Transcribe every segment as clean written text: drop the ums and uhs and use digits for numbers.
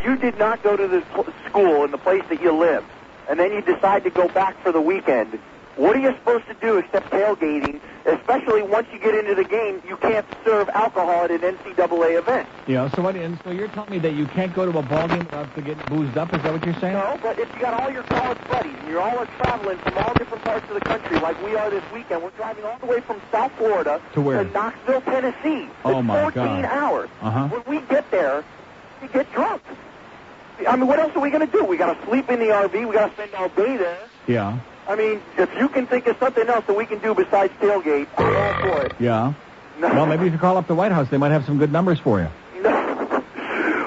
you did not go to the school in the place that you live, and then you decide to go back for the weekend, what are you supposed to do except tailgating, especially once you get into the game, you can't serve alcohol at an NCAA event. Yeah, so you're telling me that you can't go to a ball game without getting boozed up? Is that what you're saying? No, but if you got all your college buddies, and you're all traveling from all different parts of the country, like we are this weekend, we're driving all the way from South Florida to where? To Knoxville, Tennessee. Oh, my 14 hours. Uh-huh. When we get there, we get drunk. I mean, what else are we going to do? We got to sleep in the RV. We got to spend all day there. Yeah. I mean, if you can think of something else that we can do besides tailgate, I'm all for it. Yeah. No. Well, maybe if you call up the White House, they might have some good numbers for you. No.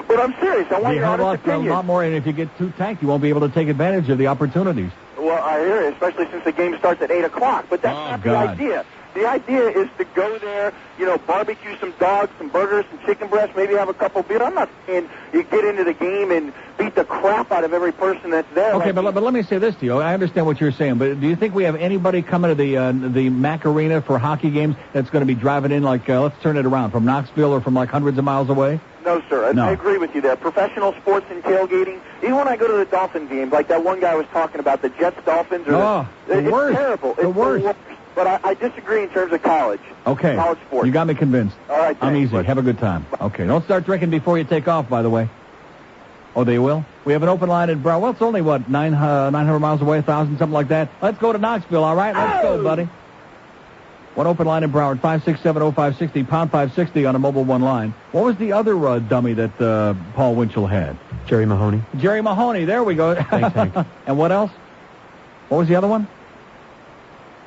But I'm serious. I want your honest opinion. A lot more, and if you get too tanked, you won't be able to take advantage of the opportunities. Well, I hear it, especially since the game starts at 8 o'clock. But that's not the idea. The idea is to go there, barbecue some dogs, some burgers, some chicken breasts, maybe have a couple beers. I'm not saying you get into the game and beat the crap out of every person that's there. Okay, but let me say this to you. I understand what you're saying, but do you think we have anybody coming to the Mac Arena for hockey games that's going to be driving in like, let's turn it around, from Knoxville or from like hundreds of miles away? No, sir. I agree with you there. Professional sports and tailgating, even when I go to the Dolphin game, like that one guy was talking about, the Jets-Dolphins. The worst. It's terrible. The worst. But I disagree in terms of college. Okay. College sports. You got me convinced. All right, I'm easy. Have a good time. Okay. Don't start drinking before you take off, by the way. Oh, they will? We have an open line in Brawls. Well, it's only, 900 miles away, 1,000, something like that. Let's go to Knoxville, all right? Let's go, buddy. One open line in Broward, 567-0560, pound 560 on a mobile one line. What was the other dummy that Paul Winchell had? Jerry Mahoney. Jerry Mahoney. There we go. Thanks, Hank. And what else? What was the other one?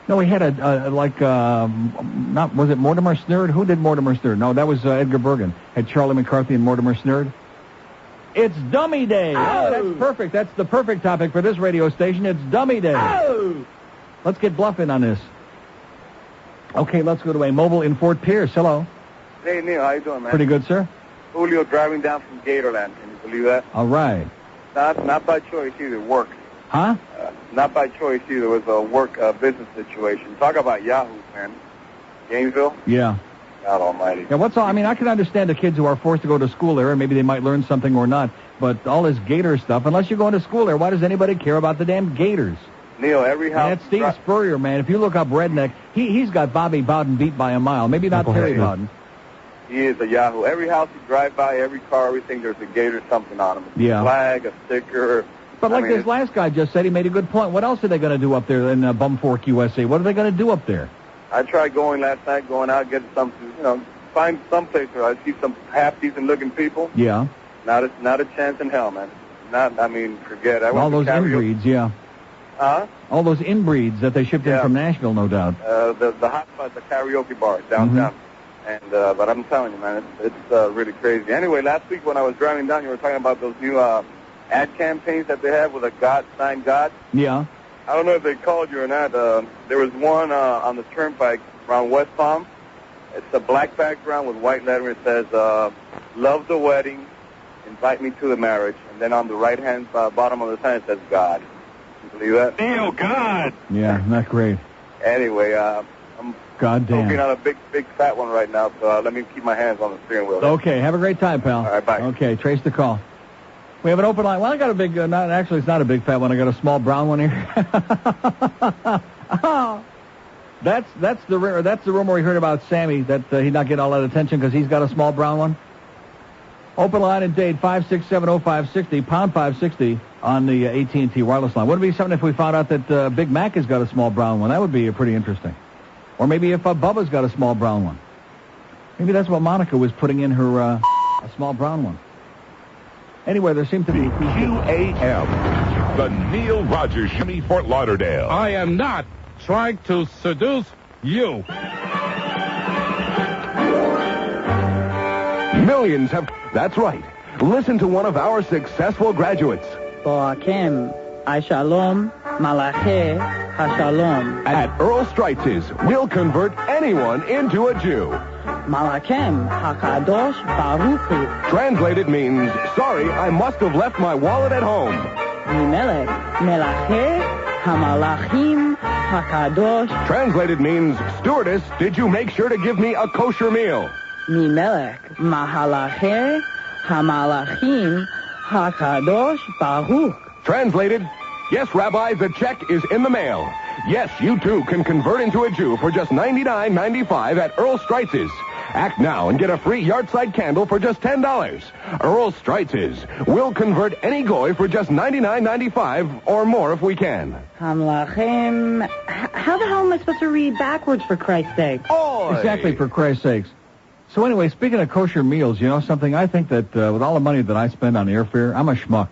No, he had was it Mortimer Snerd? Who did Mortimer Snerd? No, that was Edgar Bergen. Had Charlie McCarthy and Mortimer Snerd. It's Dummy Day. Oh, that's perfect. That's the perfect topic for this radio station. It's Dummy Day. Oh. Let's get bluffing on this. Okay, let's go to a mobile in Fort Pierce. Hello. Hey, Neil. How you doing, man? Pretty good, sir. Julio driving down from Gatorland. Can you believe that? All right. Not by choice either. Work. Huh? Not by choice either. It was a work business situation. Talk about Yahoo, man. Gainesville? Yeah. God almighty. Yeah, I can understand the kids who are forced to go to school there, and maybe they might learn something or not, but all this Gator stuff, unless you're going to school there, why does anybody care about the damn Gators? Neil, every house... That's Steve Spurrier, man. If you look up Redneck, he's got Bobby Bowden beat by a mile. Maybe not Terry Bowden. He is a Yahoo. Every house you drive by, every car, everything, there's a Gator something on them. Yeah. A flag, a sticker... But like this last guy just said, he made a good point. What else are they going to do up there in Bumfork, USA? What are they going to do up there? I tried going last night, going out, getting something, find some place where I see some half-decent looking people. Yeah. Not a chance in hell, man. Forget. All those inbreeds, yeah. Huh? All those inbreeds that they shipped in from Nashville, no doubt. The hot spot, the karaoke bar downtown. Mm-hmm. And but I'm telling you, man, it's really crazy. Anyway, last week when I was driving down, you were talking about those new ad campaigns that they have with a God, sign God. Yeah. I don't know if they called you or not. There was one on the turnpike around West Palm. It's a black background with white lettering. It says, love the wedding, invite me to the marriage. And then on the right-hand bottom of the sign, it says God. Can you believe that? Oh, God. Yeah, not great. Anyway, I'm smoking on a big fat one right now, so let me keep my hands on the steering wheel. Okay, have a great time, pal. All right, bye. Okay, trace the call. We have an open line. Well, I got a big, it's not a big fat one. I got a small brown one here. That's the rumor we heard about Sammy, that he's not getting all that attention because he's got a small brown one. Open line in Dade, 567-0560, pound 560 on the AT&T wireless line. Wouldn't it be something if we found out that Big Mac has got a small brown one? That would be pretty interesting. Or maybe if Bubba's got a small brown one. Maybe that's what Monica was putting in her a small brown one. Anyway, there seemed to be... QAM, the Neil Rogers Show, Fort Lauderdale. I am not trying to seduce you. Millions have... That's right. Listen to one of our successful graduates. Boakem, Shalom, Malachi, Hashalom. At Earl Streitz's, we'll convert anyone into a Jew. Malakem, Hakadosh, Baruchu. Translated means, sorry, I must have left my wallet at home. Mimelech, Melache, Hamalachim, Hakadosh. Translated means, stewardess, did you make sure to give me a kosher meal? Mimelech, Mahalache, Hamalachim, HaKadosh Baruch. Translated, yes, Rabbi, the check is in the mail. Yes, you too can convert into a Jew for just $99.95 at Earl Streitz's. Act now and get a free yard-side candle for just $10. Earl Streitz's. We'll convert any goy for just $99.95 or more if we can. Hamlachim. How the hell am I supposed to read backwards, for Christ's sake? Oy! Exactly, for Christ's sakes. So anyway, speaking of kosher meals, you know something? I think that with all the money that I spend on airfare, I'm a schmuck.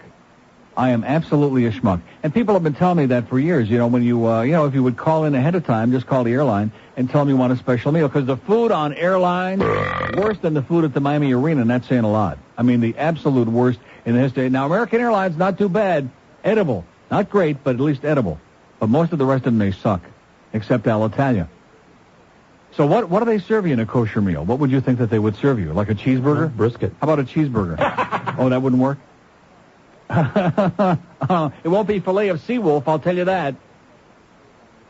I am absolutely a schmuck. And people have been telling me that for years. You know, when you, if you would call in ahead of time, just call the airline and tell them you want a special meal. Because the food on airline, worse than the food at the Miami Arena, and that's saying a lot. I mean, the absolute worst in the history. Now, American Airlines, not too bad. Edible. Not great, but at least edible. But most of the rest of them, they suck. Except Alitalia. So what do they serve you in a kosher meal? What would you think that they would serve you? Like a cheeseburger? Brisket. How about a cheeseburger? Oh, that wouldn't work? It won't be filet of sea wolf, I'll tell you that.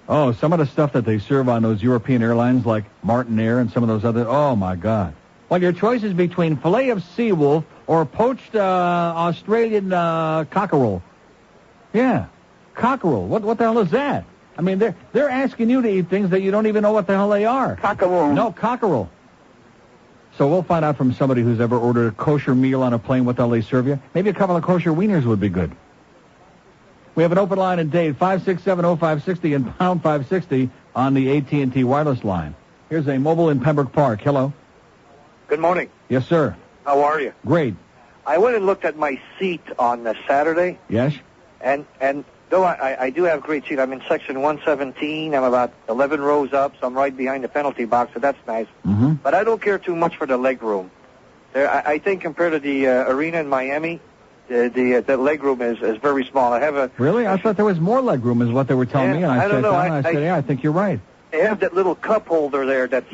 Oh, some of the stuff that they serve on those European airlines like Martinair and some of those other... Oh, my God. Well, your choice is between filet of sea wolf or poached Australian cockerel. Yeah, cockerel. What the hell is that? I mean, they're asking you to eat things that you don't even know what the hell they are. Cockerel. No, cockerel. So we'll find out from somebody who's ever ordered a kosher meal on a plane what the hell they serve you. Maybe a couple of kosher wieners would be good. We have an open line in Dade, 567-0560 and pound 560 on the AT&T wireless line. Here's a mobile in Pembroke Park. Hello. Good morning. Yes, sir. How are you? Great. I went and looked at my seat on Saturday. Yes? And though I do have a great seat, I'm in section 117. I'm about 11 rows up, so I'm right behind the penalty box, so that's nice. Mm-hmm. But I don't care too much for the leg room. I think compared to the arena in Miami, the leg room is very small. I have a... Really? I thought there was more leg room is what they were telling me, and I don't said, know. I said, yeah, I think you're right. They have that little cup holder there that's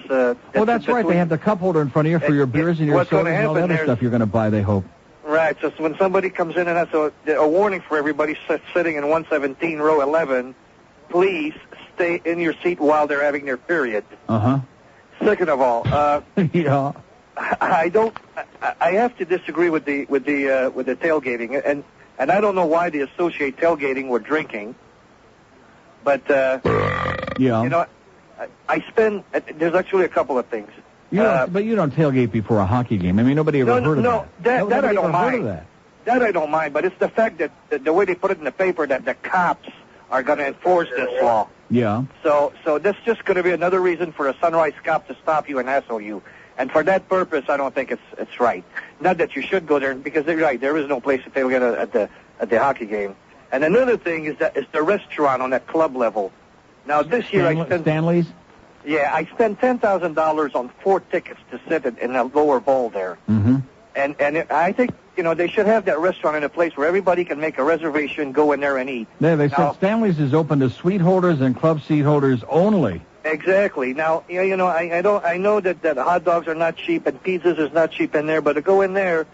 that's right. They have the cup holder in front of you for your beers and your sodas and all the other stuff you're going to buy, they hope. Right, so when somebody comes in, and that's a warning for everybody sitting in 117, row 11, please stay in your seat while they're having their period. Uh-huh. Second of all, yeah. I have to disagree with the tailgating, and I don't know why they associate tailgating with drinking, but, yeah. You know, there's actually a couple of things. But you don't tailgate before a hockey game. I mean, nobody ever heard of that. That I don't mind. That. That I don't mind, but it's the fact that the way they put it in the paper that the cops are going to enforce this law. Yeah. So that's just going to be another reason for a Sunrise cop to stop you and hassle you. And for that purpose, I don't think it's right. Not that you should go there, because they're right. There is no place to tailgate at the hockey game. And another thing is that it's the restaurant on that club level. Now this year I spent Stanley's. Yeah, I spent $10,000 on 4 tickets to sit in the lower bowl there. Mm-hmm. And I think, they should have that restaurant in a place where everybody can make a reservation, go in there and eat. Yeah, they said Stanley's is open to suite holders and club seat holders only. Exactly. Now, I know that hot dogs are not cheap and pizzas is not cheap in there, but to go in there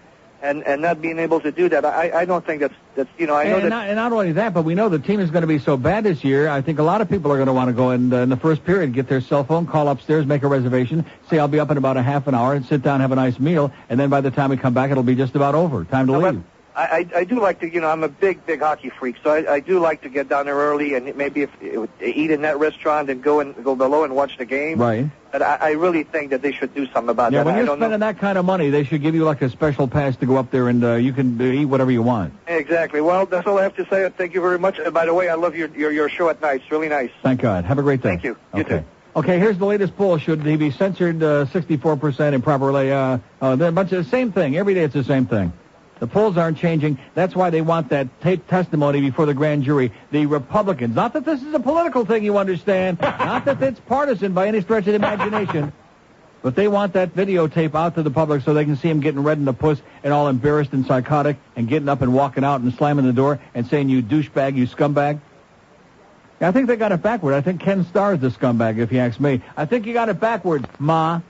and not being able to do that, I don't think that's I know and not only that, but we know the team is going to be so bad this year. I think a lot of people are going to want to go in the first period, get their cell phone, call upstairs, make a reservation, say I'll be up in about a half an hour, and sit down, have a nice meal, and then by the time we come back, it'll be just about over. Time to leave. I do like to, I'm a big hockey freak, so I do like to get down there early and maybe eat in that restaurant and go below and watch the game. Right. But I really think that they should do something about that. Yeah, when you're spending that kind of money, they should give you like a special pass to go up there and you can eat whatever you want. Exactly. Well, that's all I have to say. Thank you very much. And by the way, I love your show at night. It's really nice. Thank God. Have a great day. Thank you. You too. Okay, here's the latest poll. Should he be censored 64% improperly? They're a bunch of the same thing. Every day it's the same thing. The polls aren't changing. That's why they want that taped testimony before the grand jury. The Republicans, not that this is a political thing, you understand, not that it's partisan by any stretch of the imagination, but they want that videotape out to the public so they can see him getting red in the puss and all embarrassed and psychotic and getting up and walking out and slamming the door and saying, you douchebag, you scumbag. Yeah, I think they got it backward. I think Ken Starr is the scumbag, if you ask me. I think you got it backward, Ma.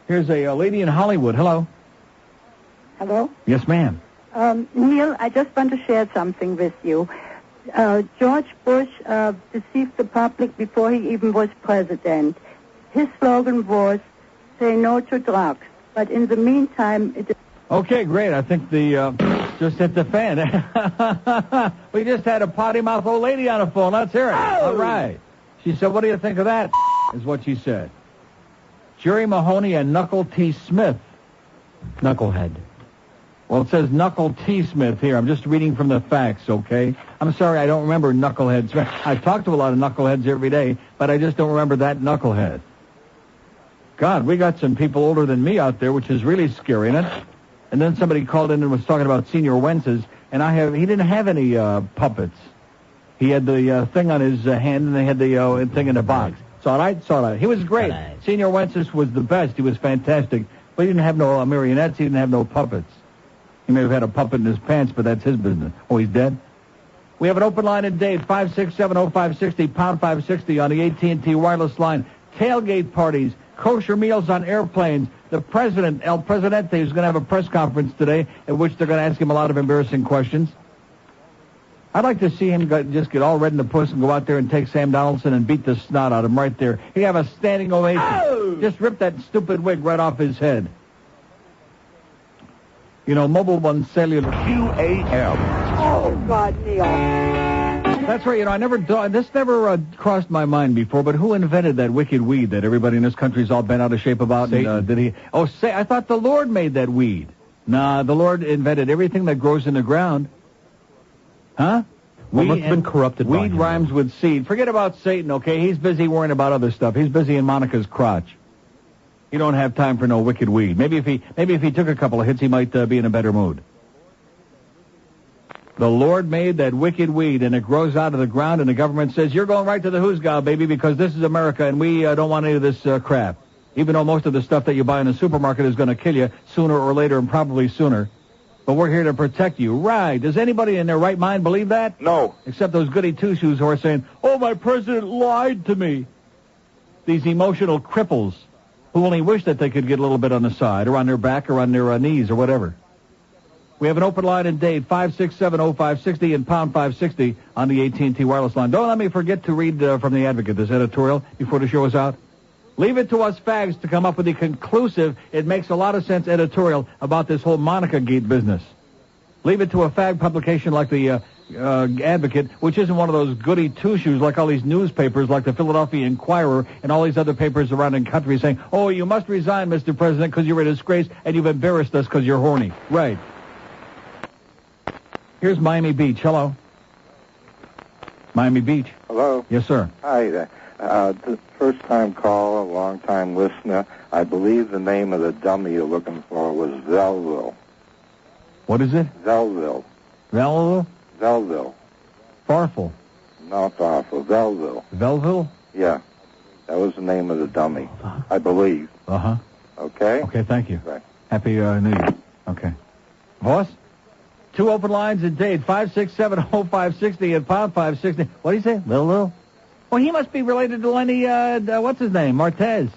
Here's a lady in Hollywood. Hello. Hello? Yes, ma'am. Neil, I just want to share something with you. George Bush deceived the public before he even was president. His slogan was, say no to drugs. But in the meantime, it is Okay, great. I think the just hit the fan. We just had a potty mouth old lady on the phone. Let's hear it. Oh! All right. She said, "What do you think of that?" Is what she said. Jerry Mahoney and Knuckle T. Smith. Knucklehead. Well, it says Knuckle T. Smith here. I'm just reading from the facts, okay? I'm sorry, I don't remember Knucklehead Smith. I talk to a lot of knuckleheads every day, but I just don't remember that knucklehead. God, we got some people older than me out there, which is really scary, isn't it? And then somebody called in and was talking about Senior Wentz's, and he didn't have any puppets. He had the thing on his hand, and they had the thing in the box. Saw it. He was great. Senior Wentz's was the best. He was fantastic. But he didn't have no marionettes. He didn't have no puppets. He may have had a puppet in his pants, but that's his business. Oh, he's dead? We have an open line in Dade, 5670560, pound 560 on the AT&T wireless line. Tailgate parties, kosher meals on airplanes. The president, El Presidente, is going to have a press conference today at which they're going to ask him a lot of embarrassing questions. I'd like to see him just get all red in the puss and go out there and take Sam Donaldson and beat the snot out of him right there. He'd have a standing ovation. Oh! Just rip that stupid wig right off his head. You know, Mobile One Cellular. QAM. Oh, God, Neil. That's right. You know, this never crossed my mind before, but who invented that wicked weed that everybody in this country's all bent out of shape about? And, did he? Oh, I thought the Lord made that weed. Nah, the Lord invented everything that grows in the ground. Huh? Well, must have been corrupted by him. Weed rhymes with seed. Forget about Satan, okay? He's busy worrying about other stuff. He's busy in Monica's crotch. You don't have time for no wicked weed. Maybe if he took a couple of hits, he might be in a better mood. The Lord made that wicked weed, and it grows out of the ground, and the government says, you're going right to the hoosgow, baby, because this is America, and we don't want any of this crap. Even though most of the stuff that you buy in the supermarket is going to kill you sooner or later, and probably sooner. But we're here to protect you. Right. Does anybody in their right mind believe that? No. Except those goody two-shoes who are saying, oh, my president lied to me. These emotional cripples who only wish that they could get a little bit on the side or on their back or on their knees or whatever. We have an open line in Dade, 5670560 and pound 560 on the AT&T wireless line. Don't let me forget to read from the Advocate, this editorial, before the show is out. Leave it to us fags to come up with the conclusive, it makes a lot of sense editorial about this whole Monica Gate business. Leave it to a fag publication like the Advocate, which isn't one of those goody two-shoes like all these newspapers like the Philadelphia Inquirer and all these other papers around the country saying, oh, you must resign, Mr. President, because you're a disgrace and you've embarrassed us because you're horny. Right. Here's Miami Beach. Hello. Miami Beach. Hello. Yes, sir. Hi there. The first-time caller, long-time listener. I believe the name of the dummy you're looking for was Zellville. What is it? Zellville. Zellville? Zellville. Farfel. Not Farfel. Zellville. Belleville? Yeah. That was the name of the dummy, I believe. Uh-huh. Okay? Okay, thank you. Right. Happy New Year. Okay. Boss? 2 open lines in Dade, 5670560 and pound 560. What do you say? Little? Well, he must be related to Lenny, what's his name? Martez.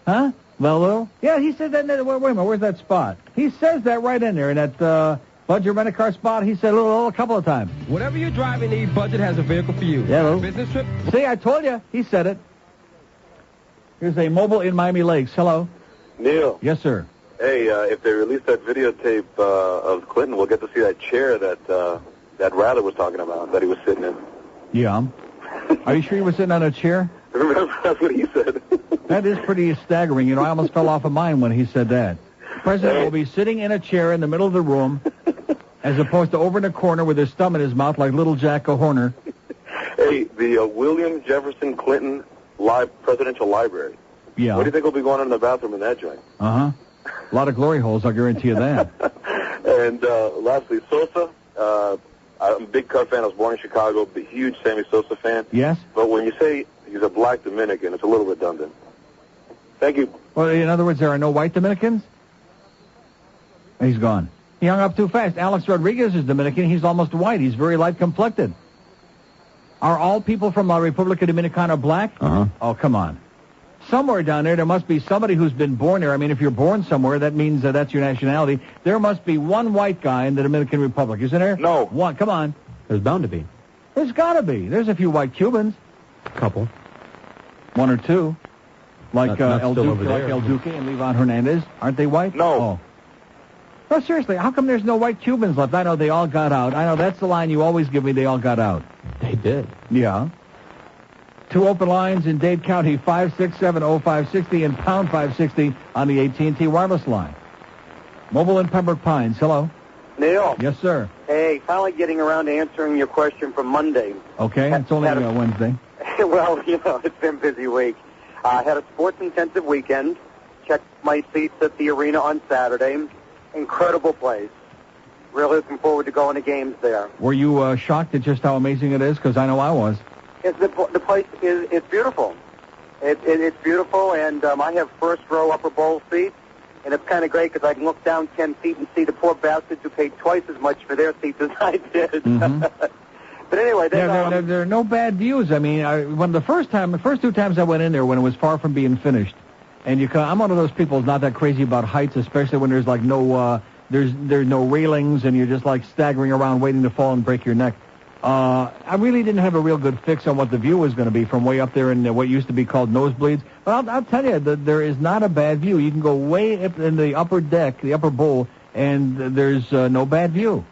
Huh? Little? Yeah, he said that. Wait a minute, where's that spot? He says that right in there, in that Budget rent-a-car spot. He said little a couple of times. Whatever you're driving need, Budget has a vehicle for you. Yeah, Lou. Business trip? See, I told you. He said it. Here's a mobile in Miami Lakes. Hello. Neil. Yes, sir. Hey, if they release that videotape of Clinton, we'll get to see that chair that Rather was talking about, that he was sitting in. Yeah. Are you sure he was sitting on a chair? That's what he said. That is pretty staggering. You know, I almost fell off of mine when he said that. The president will be sitting in a chair in the middle of the room, as opposed to over in a corner with his thumb in his mouth like little Jack O'Horner. Hey, the William Jefferson Clinton Presidential Library. Yeah. What do you think will be going on in the bathroom in that joint? Uh-huh. A lot of glory holes, I'll guarantee you that. And lastly, Sosa. I'm a big Cub fan. I was born in Chicago. A huge Sammy Sosa fan. Yes? But when you say he's a black Dominican, it's a little redundant. Thank you. Well, in other words, there are no white Dominicans? He's gone. He hung up too fast. Alex Rodriguez is Dominican. He's almost white. He's very light-complected. Are all people from La República Dominicana black? Uh-huh. Oh, come on. Somewhere down there must be somebody who's been born there. I mean, if you're born somewhere, that means that's your nationality. There must be one white guy in the Dominican Republic, isn't there? No. One. Come on. There's bound to be. There's got to be. There's a few white Cubans. Couple. One or two. Like Not El still Duque, over there. like El Duque and Levon Hernandez. Aren't they white? No. Oh. No, seriously, how come there's no white Cubans left? I know they all got out. I know that's the line you always give me, they all got out. They did. Yeah. 2 open lines in Dade County, 567-0560 and pound 560 on the AT&T wireless line. Mobile in Pembroke Pines. Hello. Neil. Yes, sir. Hey, finally getting around to answering your question from Monday. Okay, it's only Wednesday. Well, it's been a busy week. I had a sports-intensive weekend. Checked my seats at the arena on Saturday. Incredible place. Really looking forward to going to games there. Were you shocked at just how amazing it is? Because I know I was. The place it's beautiful. It's beautiful, and I have first row upper bowl seats. And it's kind of great because I can look down 10 feet and see the poor bastards who paid twice as much for their seats as I did. Mm-hmm. But anyway, there are no bad views. I mean, the first 2 times I went in there when it was far from being finished, and I'm one of those people who's not that crazy about heights, especially when there's like there's no railings and you're just like staggering around waiting to fall and break your neck. I really didn't have a real good fix on what the view was going to be from way up there in what used to be called nosebleeds. But I'll tell you that there is not a bad view. You can go way up in the upper deck, the upper bowl, and there's no bad view.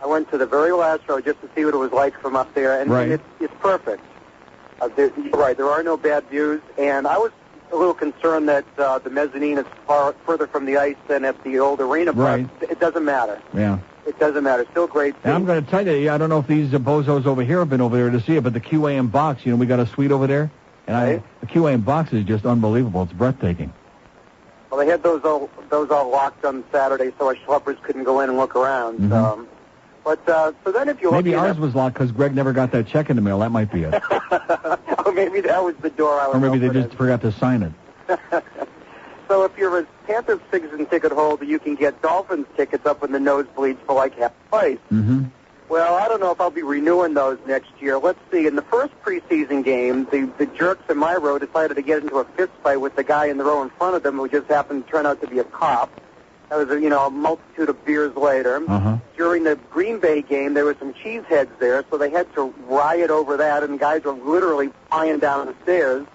I went to the very last row just to see what it was like from up there, and it's perfect. You're right, there are no bad views, and I was a little concerned that the mezzanine is far further from the ice than at the old arena, but it doesn't matter. Yeah. It doesn't matter. Still great. And I'm going to tell you, I don't know if these bozos over here have been over there to see it, but the QAM box, we got a suite over there, and the QAM box is just unbelievable. It's breathtaking. Well, they had those all locked on Saturday, so our schleppers couldn't go in and look around. Mm-hmm. So then if you maybe ours was locked because Greg never got that check in the mail. That might be it. Or maybe that was the door I was. Or maybe they just forgot to sign it. So if you're a Panthers season ticket holder, you can get Dolphins tickets up in the nosebleeds for like half price. Mm-hmm. Well, I don't know if I'll be renewing those next year. Let's see. In the first preseason game, the jerks in my row decided to get into a fist fight with the guy in the row in front of them who just happened to turn out to be a cop. That was a multitude of beers later. Uh-huh. During the Green Bay game, there were some cheeseheads there, so they had to riot over that, and guys were literally flying down the stairs.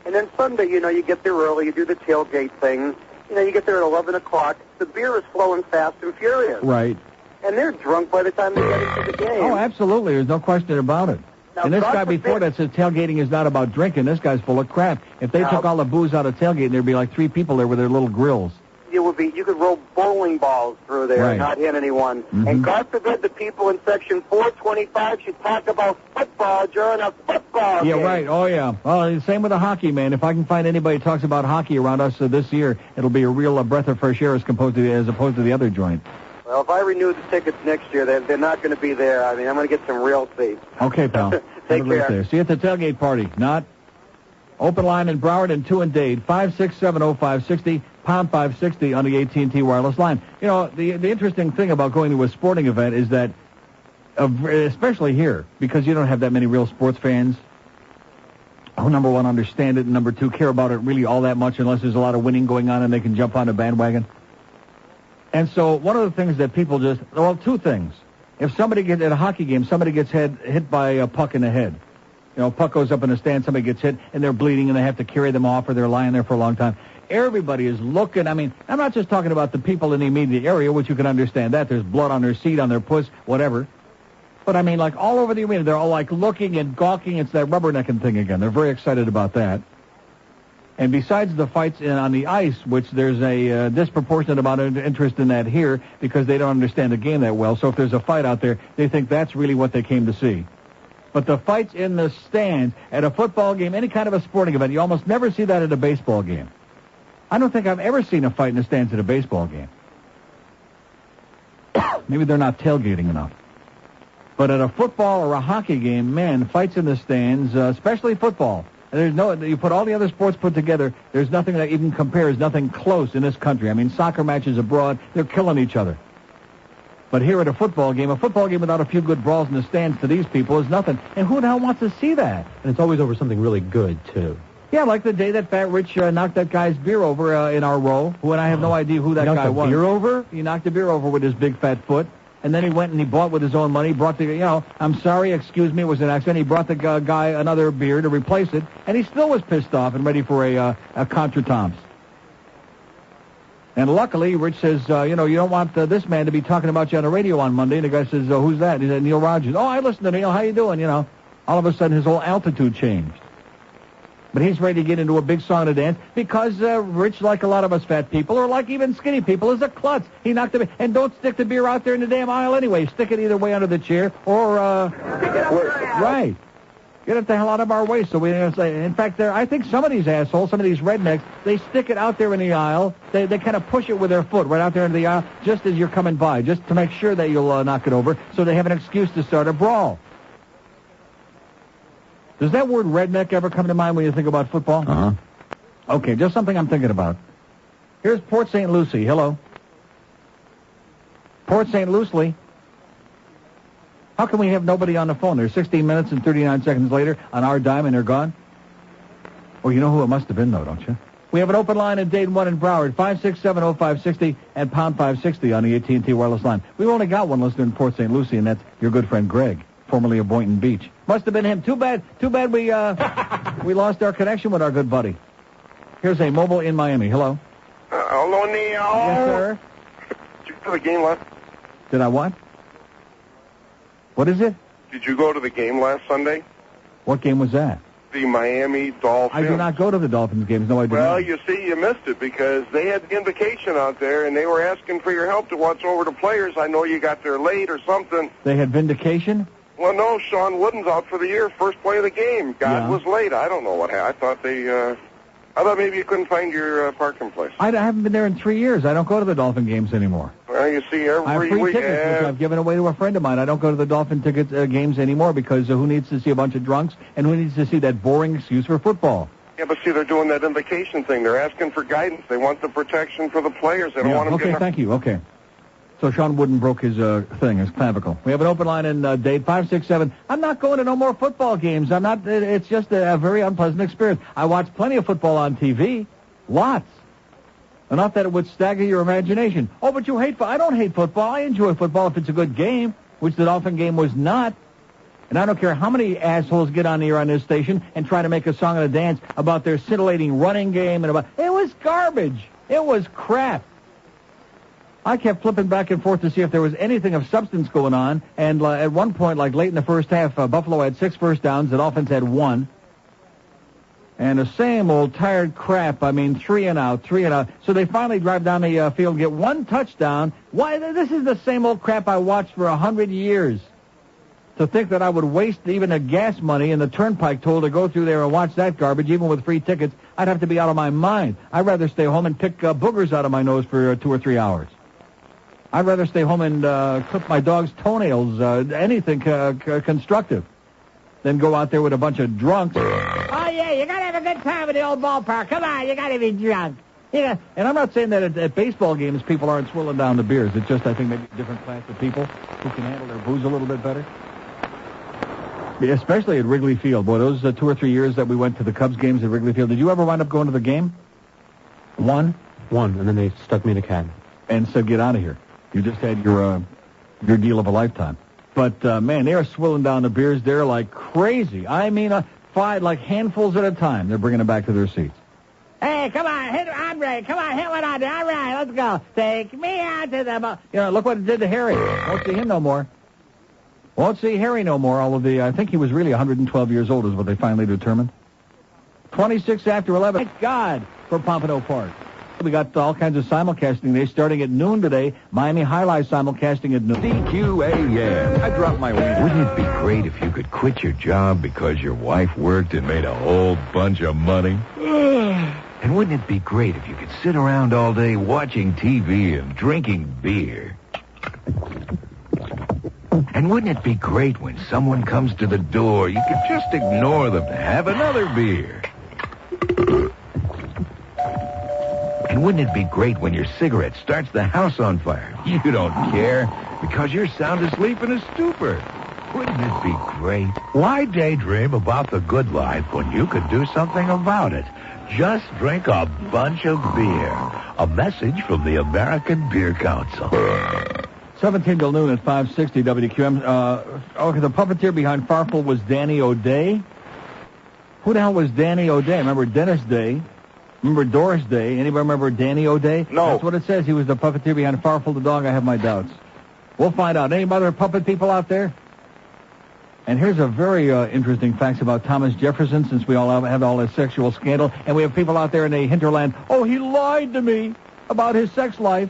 And then Sunday, you get there early, you do the tailgate thing. You get there at 11 o'clock. The beer is flowing fast and furious. Right. And they're drunk by the time they get into the game. Oh, absolutely. There's no question about it. Now, and this guy before that said tailgating is not about drinking. This guy's full of crap. If they took all the booze out of tailgating, there'd be like 3 people there with their little grills. You could roll bowling balls through there and not hit anyone. Mm-hmm. And God forbid the people in Section 425 should talk about football during a football game. Yeah, right. Oh, yeah. Well, same with the hockey, man. If I can find anybody who talks about hockey around us this year, it'll be a real breath of fresh air as opposed to the other joint. Well, if I renew the tickets next year, they're not going to be there. I mean, I'm going to get some real seats. Okay, pal. Take care. There. See you at the tailgate party. Not open line in Broward and 2 in Dade. 567-0560. Pound 560 on the AT&T wireless line. The interesting thing about going to a sporting event is that, especially here, because you don't have that many real sports fans who, number one, understand it, and number two, care about it really all that much unless there's a lot of winning going on and they can jump on a bandwagon. And so one of the things that people 2 things. If somebody gets at a hockey game, somebody gets hit by a puck in the head. Puck goes up in the stand, somebody gets hit, and they're bleeding, and they have to carry them off, or they're lying there for a long time. Everybody is looking. I mean, I'm not just talking about the people in the immediate area, which you can understand that. There's blood on their seat, on their puss, whatever. But I mean, like all over the arena, they're all like looking and gawking. It's that rubbernecking thing again. They're very excited about that. And besides the fights on the ice, which there's a disproportionate amount of interest in that here because they don't understand the game that well. So if there's a fight out there, they think that's really what they came to see. But the fights in the stands at a football game, any kind of a sporting event, you almost never see that at a baseball game. I don't think I've ever seen a fight in the stands at a baseball game. Maybe they're not tailgating enough. But at a football or a hockey game, man, fights in the stands, especially football. You put all the other sports put together, there's nothing that even compares, nothing close in this country. I mean, soccer matches abroad, they're killing each other. But here at a football game without a few good brawls in the stands to these people is nothing. And who the hell wants to see that? And it's always over something really good, too. Yeah, like the day that Fat Rich knocked that guy's beer over in our row, and I have no idea who that guy was. Beer over? He knocked the beer over with his big fat foot, and then he went and he bought with his own money, brought I'm sorry, excuse me, it was an accident. He brought the guy another beer to replace it, and he still was pissed off and ready for a contretemps. And luckily, Rich says, you don't want this man to be talking about you on the radio on Monday. And the guy says, who's that? He said, Neil Rogers. Oh, I listen to Neil. How you doing? All of a sudden, his whole altitude changed. But he's ready to get into a big song to dance because Rich, like a lot of us fat people, or like even skinny people, is a klutz. He knocked it. And don't stick the beer out there in the damn aisle anyway. Stick it either way under the chair or... right. Get it the hell out of our way. So we say, in fact, I think some of these assholes, some of these rednecks, they stick it out there in the aisle. They kind of push it with their foot right out there into the aisle just as you're coming by, just to make sure that you'll knock it over so they have an excuse to start a brawl. Does that word redneck ever come to mind when you think about football? Uh-huh. Okay, just something I'm thinking about. Here's Port St. Lucie. Hello. Port St. Lucie. How can we have nobody on the phone? They're 16 minutes and 39 seconds later on our dime and they're gone? Oh, you know who it must have been, though, don't you? We have an open line in Dayton 1 in Broward, 567-0560 and pound 560 on the AT&T wireless line. We've only got one listener in Port St. Lucie, and that's your good friend Greg, formerly of Boynton Beach. Must have been him. Too bad we lost our connection with our good buddy. Here's a mobile in Miami. Hello. Hello, Neil. Yes, sir. Did you go to the game last? Did I what? What is it? Did you go to the game last Sunday? What game was that? The Miami Dolphins. I do not go to the Dolphins games. No, I do not. Well, you see, you missed it because they had the invocation out there, and they were asking for your help to watch over the players. I know you got there late or something. They had vindication? Well, no, Sean Wooden's out for the year, first play of the game. God was late. I don't know what happened. I thought maybe you couldn't find your parking place. I haven't been there in 3 years. I don't go to the Dolphin games anymore. Well, you see, every I have free week... tickets, which I've given away to a friend of mine. I don't go to the Dolphin games anymore because who needs to see a bunch of drunks and who needs to see that boring excuse for football? Yeah, but see, they're doing that invocation thing. They're asking for guidance. They want the protection for the players. They don't want them Okay, thank you. Okay. So Sean Wooden broke his his clavicle. We have an open line in Dade 567. I'm not going to no more football games. I'm not. It's just a very unpleasant experience. I watch plenty of football on TV. Lots. Enough that it would stagger your imagination. Oh, but you hate football. I don't hate football. I enjoy football if it's a good game, which the Dolphin game was not. And I don't care how many assholes get on the air on this station and try to make a song and a dance about their scintillating running game and about... It was garbage. It was crap. I kept flipping back and forth to see if there was anything of substance going on. And at one point, like late in the first half, Buffalo had 6 first downs. The Dolphins had 1. And the same old tired crap. I mean, 3 and out. So they finally drive down the field and get 1 touchdown. Why? This is the same old crap I watched for 100 years. To think that I would waste even a gas money in the turnpike toll to go through there and watch that garbage, even with free tickets, I'd have to be out of my mind. I'd rather stay home and pick boogers out of my nose for 2 or 3 hours. I'd rather stay home and clip my dog's toenails, anything constructive, than go out there with a bunch of drunks. Oh, yeah, you got to have a good time at the old ballpark. Come on, you got to be drunk. Yeah. And I'm not saying that at baseball games people aren't swilling down the beers. It's just, I think, maybe a different class of people who can handle their booze a little bit better. Yeah, especially at Wrigley Field. Boy, those 2 or 3 years that we went to the Cubs games at Wrigley Field, did you ever wind up going to the game? One, and then they stuck me in a cab. And said, get out of here. You just had your deal of a lifetime. But, man, they are swilling down the beers. They're like crazy. I mean, 5, like handfuls at a time. They're bringing it back to their seats. Hey, come on, hit Andre. Come on, hit one Andre. All right, let's go. Take me out to the... look what it did to Harry. Won't see him no more. Won't see Harry no more. I think he was really 112 years old is what they finally determined. 26 after 11. Thank God for Pompano Park. We got all kinds of simulcasting today, starting at noon today. Miami Highlight simulcasting at noon. DQAM. I dropped my weed. Wouldn't it be great if you could quit your job because your wife worked and made a whole bunch of money? And wouldn't it be great if you could sit around all day watching TV and drinking beer? And wouldn't it be great when someone comes to the door, you could just ignore them to have another beer? And wouldn't it be great when your cigarette starts the house on fire? You don't care because you're sound asleep in a stupor. Wouldn't it be great? Why daydream about the good life when you could do something about it? Just drink a bunch of beer. A message from the American Beer Council. 17 till noon at 560 WQM. The puppeteer behind Farfel was Danny O'Day. Who the hell was Danny O'Day? Remember Dennis Day? Remember Doris Day? Anybody remember Danny O'Day? No. That's what it says. He was the puppeteer behind Farfel the Dog. I have my doubts. We'll find out. Any other puppet people out there? And here's a very interesting facts about Thomas Jefferson, since we all have all this sexual scandal. And we have people out there in the hinterland, oh, he lied to me about his sex life.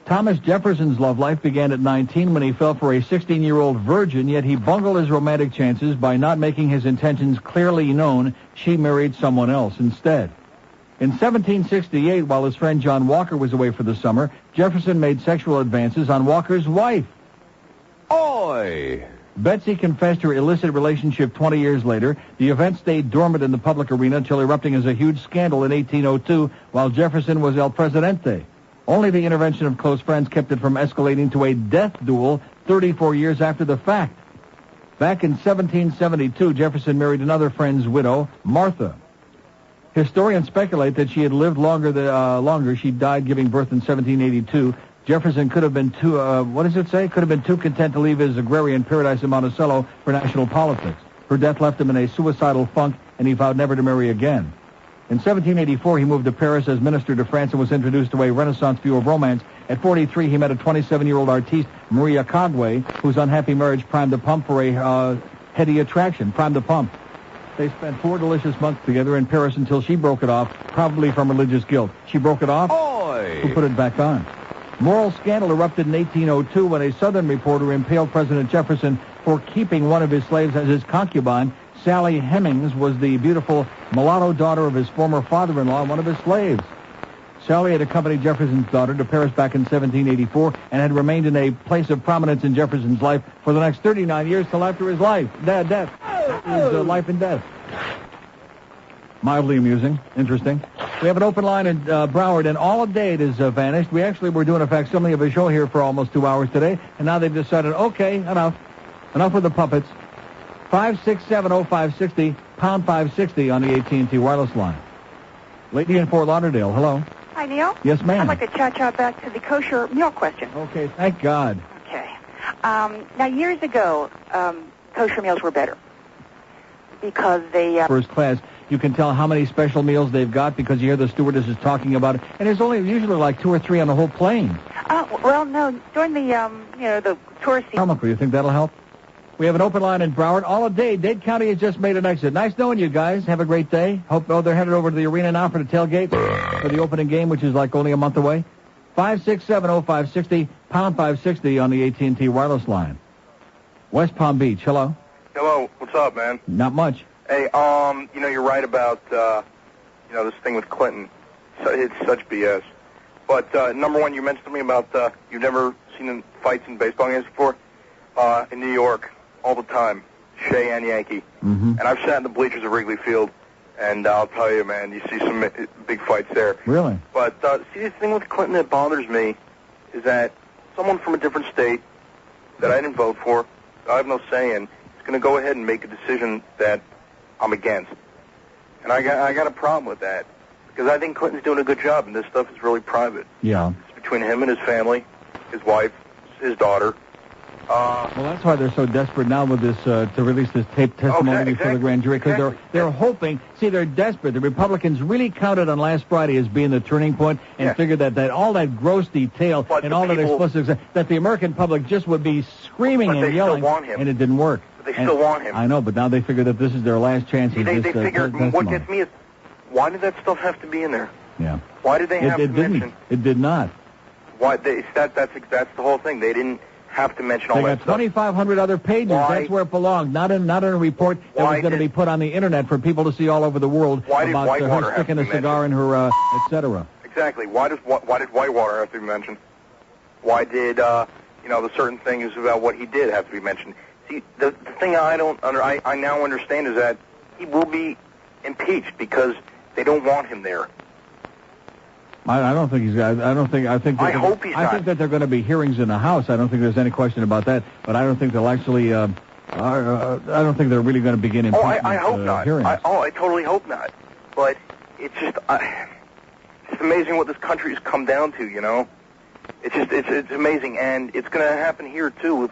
Thomas Jefferson's love life began at 19 when he fell for a 16-year-old virgin, yet he bungled his romantic chances by not making his intentions clearly known. She married someone else instead. In 1768, while his friend John Walker was away for the summer, Jefferson made sexual advances on Walker's wife. Oi! Betsy confessed her illicit relationship 20 years later. The event stayed dormant in the public arena until erupting as a huge scandal in 1802 while Jefferson was El Presidente. Only the intervention of close friends kept it from escalating to a death duel 34 years after the fact. Back in 1772, Jefferson married another friend's widow, Martha. Historians speculate that she had lived longer. She died giving birth in 1782. Jefferson could have been too, Could have been too content to leave his agrarian paradise in Monticello for national politics. Her death left him in a suicidal funk, and he vowed never to marry again. In 1784, he moved to Paris as minister to France and was introduced to a Renaissance view of romance. At 43, he met a 27-year-old artiste, Maria Cogway, whose unhappy marriage primed the pump for a heady attraction. Primed the pump. They spent 4 delicious months together in Paris until she broke it off, probably from religious guilt. She broke it off? Oi! Who put it back on? Moral scandal erupted in 1802 when a Southern reporter impaled President Jefferson for keeping one of his slaves as his concubine. Sally Hemings was the beautiful mulatto daughter of his former father-in-law and one of his slaves. Sally had accompanied Jefferson's daughter to Paris back in 1784 and had remained in a place of prominence in Jefferson's life for the next 39 years till after his life. Death. His life and death. Mildly amusing. Interesting. We have an open line in Broward, and all of Dade has vanished. We actually were doing a facsimile of a show here for almost 2 hours today, and now they've decided, okay, enough. Enough with the puppets. 5670560, pound 560 on the AT&T wireless line. Lady in Fort Lauderdale, hello. Hi, Neil. Yes, ma'am. I'd like to chat back to the kosher meal question. Okay, thank God. Okay. Now, years ago, kosher meals were better because they... First class, you can tell how many special meals they've got because you hear the stewardesses talking about it, and there's only usually like 2 or 3 on the whole plane. Well, no, during the, the tourist season... Comical, you think that'll help? We have an open line in Broward. All of Dade. Dade County has just made an exit. Nice knowing you guys. Have a great day. Hope they're headed over to the arena now for the tailgate for the opening game, which is like only a month away. 5670560, pound 560 on the AT&T wireless line. West Palm Beach. Hello. Hello. What's up, man? Not much. Hey, you're right about, this thing with Clinton. So it's such BS. But, number one, you mentioned something about, you've never seen fights in baseball games before? In New York. All the time, Shea and Yankee. Mm-hmm. And I've sat in the bleachers of Wrigley Field, and I'll tell you, man, you see some big fights there. Really? But see, the thing with Clinton that bothers me is that someone from a different state that I didn't vote for, I have no say in, is going to go ahead and make a decision that I'm against. And I got a problem with that, because I think Clinton's doing a good job, and this stuff is really private. Yeah. It's between him and his family, his wife, his daughter. Well, that's why they're so desperate now with this to release this taped testimony before the grand jury, because they're hoping. See, they're desperate. The Republicans really counted on last Friday as being the turning point and figured that all that gross detail and all that explicit that the American public just would be screaming and yelling, and it didn't work. But they still want him. I know, but now they figure that this is their last chance. They figure. What gets me is, why did that stuff have to be in there? Yeah. Why did they have to mention? It did not. Why? That's the whole thing. They didn't have to mention all that stuff. They got 2,500 other pages. Why? That's where it belonged. Not in a report that was going to be put on the internet for people to see all over the world about her sticking a cigar in her, etc. Exactly. Why did Whitewater have to be mentioned? Why did the certain things about what he did have to be mentioned? See, the thing I now understand is that he will be impeached because they don't want him there. I don't think he's. I think that there are going to be hearings in the House. I don't think there's any question about that. But I don't think they'll actually. I don't think they're really going to begin impeachment I hope not. hearings. I totally hope not. But it's just it's amazing what this country has come down to. It's amazing, and it's going to happen here too with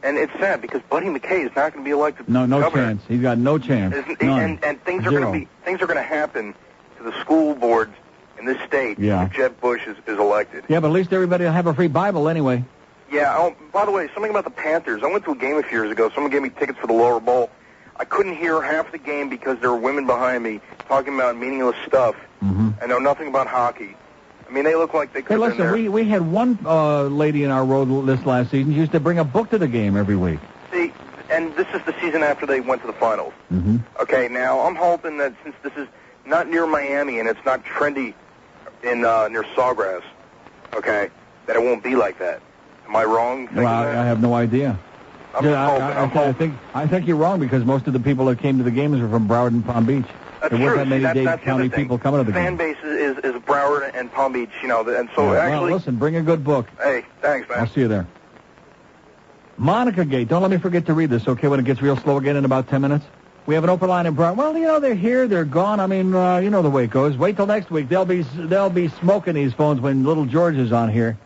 And it's sad because Buddy McKay is not going to be elected. No governor. chance. He's got no chance. None. And things are Zero. going to happen to the school boards in this state if Jeb Bush is elected. Yeah, but at least everybody will have a free Bible anyway. Yeah. Oh, by the way, something about the Panthers. I went to a game a few years ago. Someone gave me tickets for the lower bowl. I couldn't hear half the game because there were women behind me talking about meaningless stuff and know nothing about hockey. I mean, they look like they could have been there. Listen, we had one lady in our road list last season. She used to bring a book to the game every week. See, and this is the season after they went to the finals. Mm-hmm. Okay, now I'm hoping that since this is not near Miami and it's not trendy in near Sawgrass, okay, that it won't be like that. Am I wrong? Well, I have no idea. I think you're wrong because most of the people that came to the games were from Broward and Palm Beach. That's there weren't true. that many Dade County people coming to the fan game. base is Broward and Palm Beach, you know, and so actually. Well, listen, bring a good book. Hey, thanks, man. I'll see you there. Monica Gate. Don't let me forget to read this, okay, when it gets real slow again in about 10 minutes. We have an open line in Broward. Well, you know, they're here, they're gone. I mean, you know the way it goes. Wait till next week. They'll be smoking these phones when Little George is on here.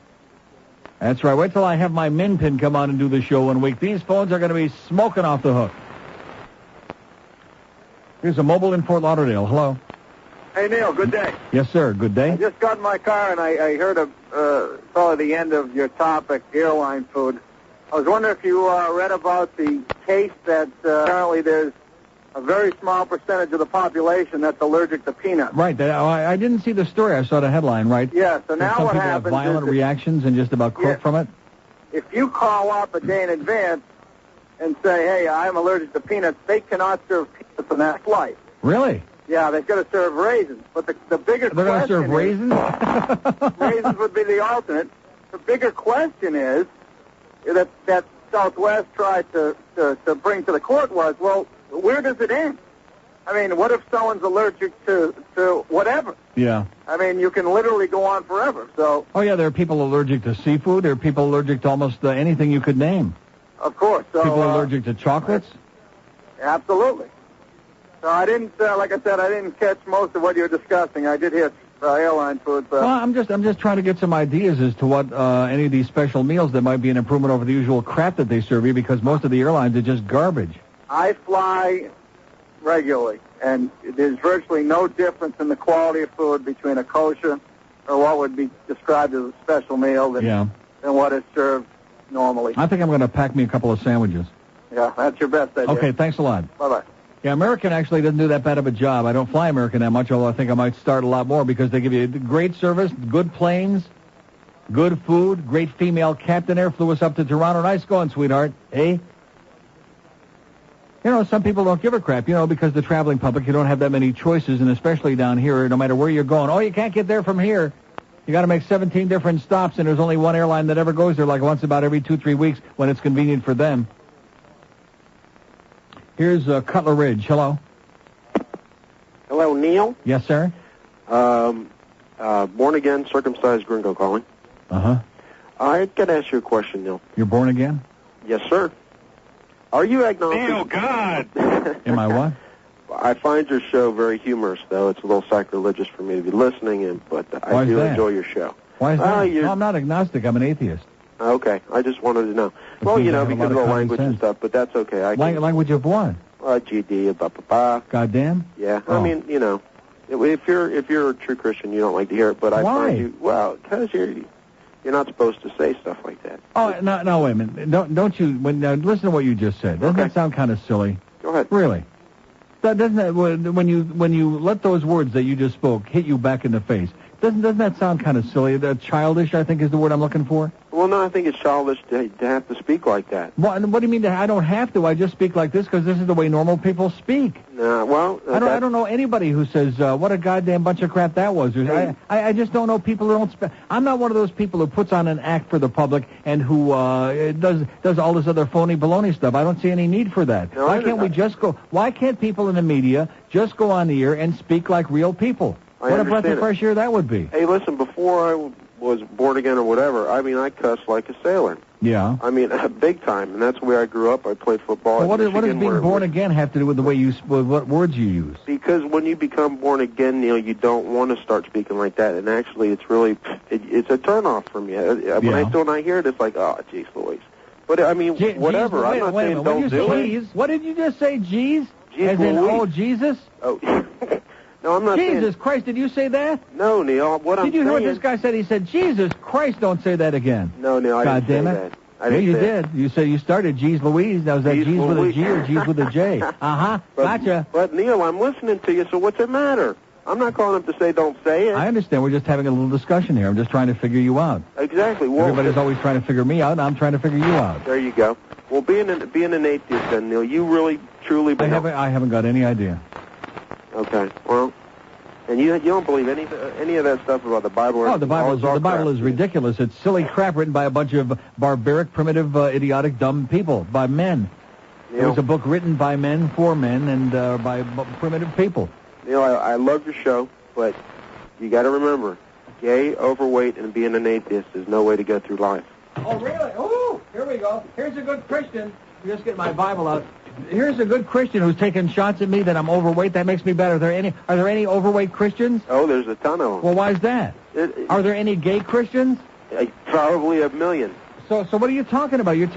That's right. Wait till I have my min pin come on and do the show 1 week. These phones are going to be smoking off the hook. Here's a mobile in Fort Lauderdale. Hello. Hey, Neil. Good day. Yes, sir. Good day. I just got in my car and I heard saw the end of your topic, airline food. I was wondering if you read about the case that apparently there's a very small percentage of the population that's allergic to peanuts. Right. I didn't see the story. I saw the headline, right? Yeah, so now some what people happens have violent is reactions and just about croak from it? if you call up a day in advance and say, hey, I'm allergic to peanuts, they cannot serve peanuts on that flight. Really? Yeah, they've got to serve raisins. But the bigger They're going to serve raisins? Raisins would be the alternate. The bigger question is that Southwest tried to bring to the court was, well, where does it end? I mean, what if someone's allergic to whatever? Yeah. I mean, you can literally go on forever. So. Oh, yeah, there are people allergic to seafood. There are people allergic to almost anything you could name. Of course. So, people allergic to chocolates? Absolutely. So I didn't, like I said, I didn't catch most of what you were discussing. I did hear airline food. Well, I'm just trying to get some ideas as to what any of these special meals that might be an improvement over the usual crap that they serve you, because most of the airlines are just garbage. I fly regularly, and there's virtually no difference in the quality of food between a kosher or what would be described as a special meal than what is served normally. I think I'm going to pack me a couple of sandwiches. Yeah, that's your best idea. Okay, thanks a lot. Bye-bye. Yeah, American actually doesn't do that bad of a job. I don't fly American that much, although I think I might start a lot more, because they give you great service, good planes, good food, great female captain there, flew us up to Toronto. Nice going, sweetheart. Eh? You know, some people don't give a crap, because the traveling public, you don't have that many choices, and especially down here, no matter where you're going. Oh, you can't get there from here. You got to make 17 different stops, and there's only one airline that ever goes there, like once about every 2-3 weeks when it's convenient for them. Here's Cutler Ridge. Hello. Hello, Neil. Yes, sir. Born again, circumcised gringo calling. Uh-huh. I got to ask you a question, Neil. You're born again? Yes, sir. Are you agnostic? Neil, God! Am I what? I find your show very humorous, though. It's a little sacrilegious for me to be listening in, but I do enjoy your show. Why is that? No, I'm not agnostic. I'm an atheist. Okay, I just wanted to know. Well, because of the language and stuff, but that's okay. Language of what? GD, ba-ba-ba. Goddamn? Yeah, Oh. I mean, if you're a true Christian, you don't like to hear it, but I find you, because you're not supposed to say stuff like that. Oh, no, wait a minute. Don't you, listen to what you just said. Doesn't that sound kind of silly? Go ahead. Really? Doesn't that, when you let those words that you just spoke hit you back in the face, doesn't that sound kind of silly? Childish, I think, is the word I'm looking for. Well, no, I think it's childish to have to speak like that. What do you mean? I don't have to. I just speak like this because this is the way normal people speak. I don't know anybody who says, what a goddamn bunch of crap that was. I just don't know people who don't I'm not one of those people who puts on an act for the public and who does all this other phony baloney stuff. I don't see any need for that. No, Why can't people in the media just go on the air and speak like real people? What a breath of fresh air that would be. Hey, listen, before I was born again or whatever, I mean, I cussed like a sailor. Yeah. I mean, big time, and that's the way I grew up. I played football. Well, what does being born again have to do with the way what words you use? Because when you become born again, Neil, you don't want to start speaking like that, and actually, it's really it's a turnoff for me. When I hear it, it's like, oh, geez, Louise. But, I mean, whatever. I'm not saying don't do it. What did you just say, Jeez? As in, oh, Jesus? Oh, no, I'm not saying... Jesus Christ, did you say that? No, Neil, Did you hear what this guy said? He said, Jesus Christ, don't say that again. No, Neil, I didn't say that. Yeah, you did. You said you started G's Louise. Now, was that G's with a G or G's with a J? Uh-huh. Gotcha. But, Neil, I'm listening to you, so what's it matter? I'm not calling him to say don't say it. I understand. We're just having a little discussion here. I'm just trying to figure you out. Exactly. Well, everybody's always trying to figure me out, and I'm trying to figure you out. There you go. Well, being an atheist, then, Neil, you really, truly believe... I haven't got any idea. Okay. Well, and you don't believe any of that stuff about the Bible? Oh, the Bible is ridiculous. It's silly crap written by a bunch of barbaric, primitive, idiotic, dumb people, by men. Neil, it was a book written by men, for men, and by primitive people. Neil, I love your show, but you got to remember, gay, overweight, and being an atheist is no way to get through life. Oh, really? Oh, here we go. Here's a good Christian. Just get my Bible out. Here's a good Christian who's taking shots at me that I'm overweight. That makes me better. Are there any overweight Christians? Oh, there's a ton of them. Well, why is that? Are there any gay Christians? Probably a million. So what are you talking about? You're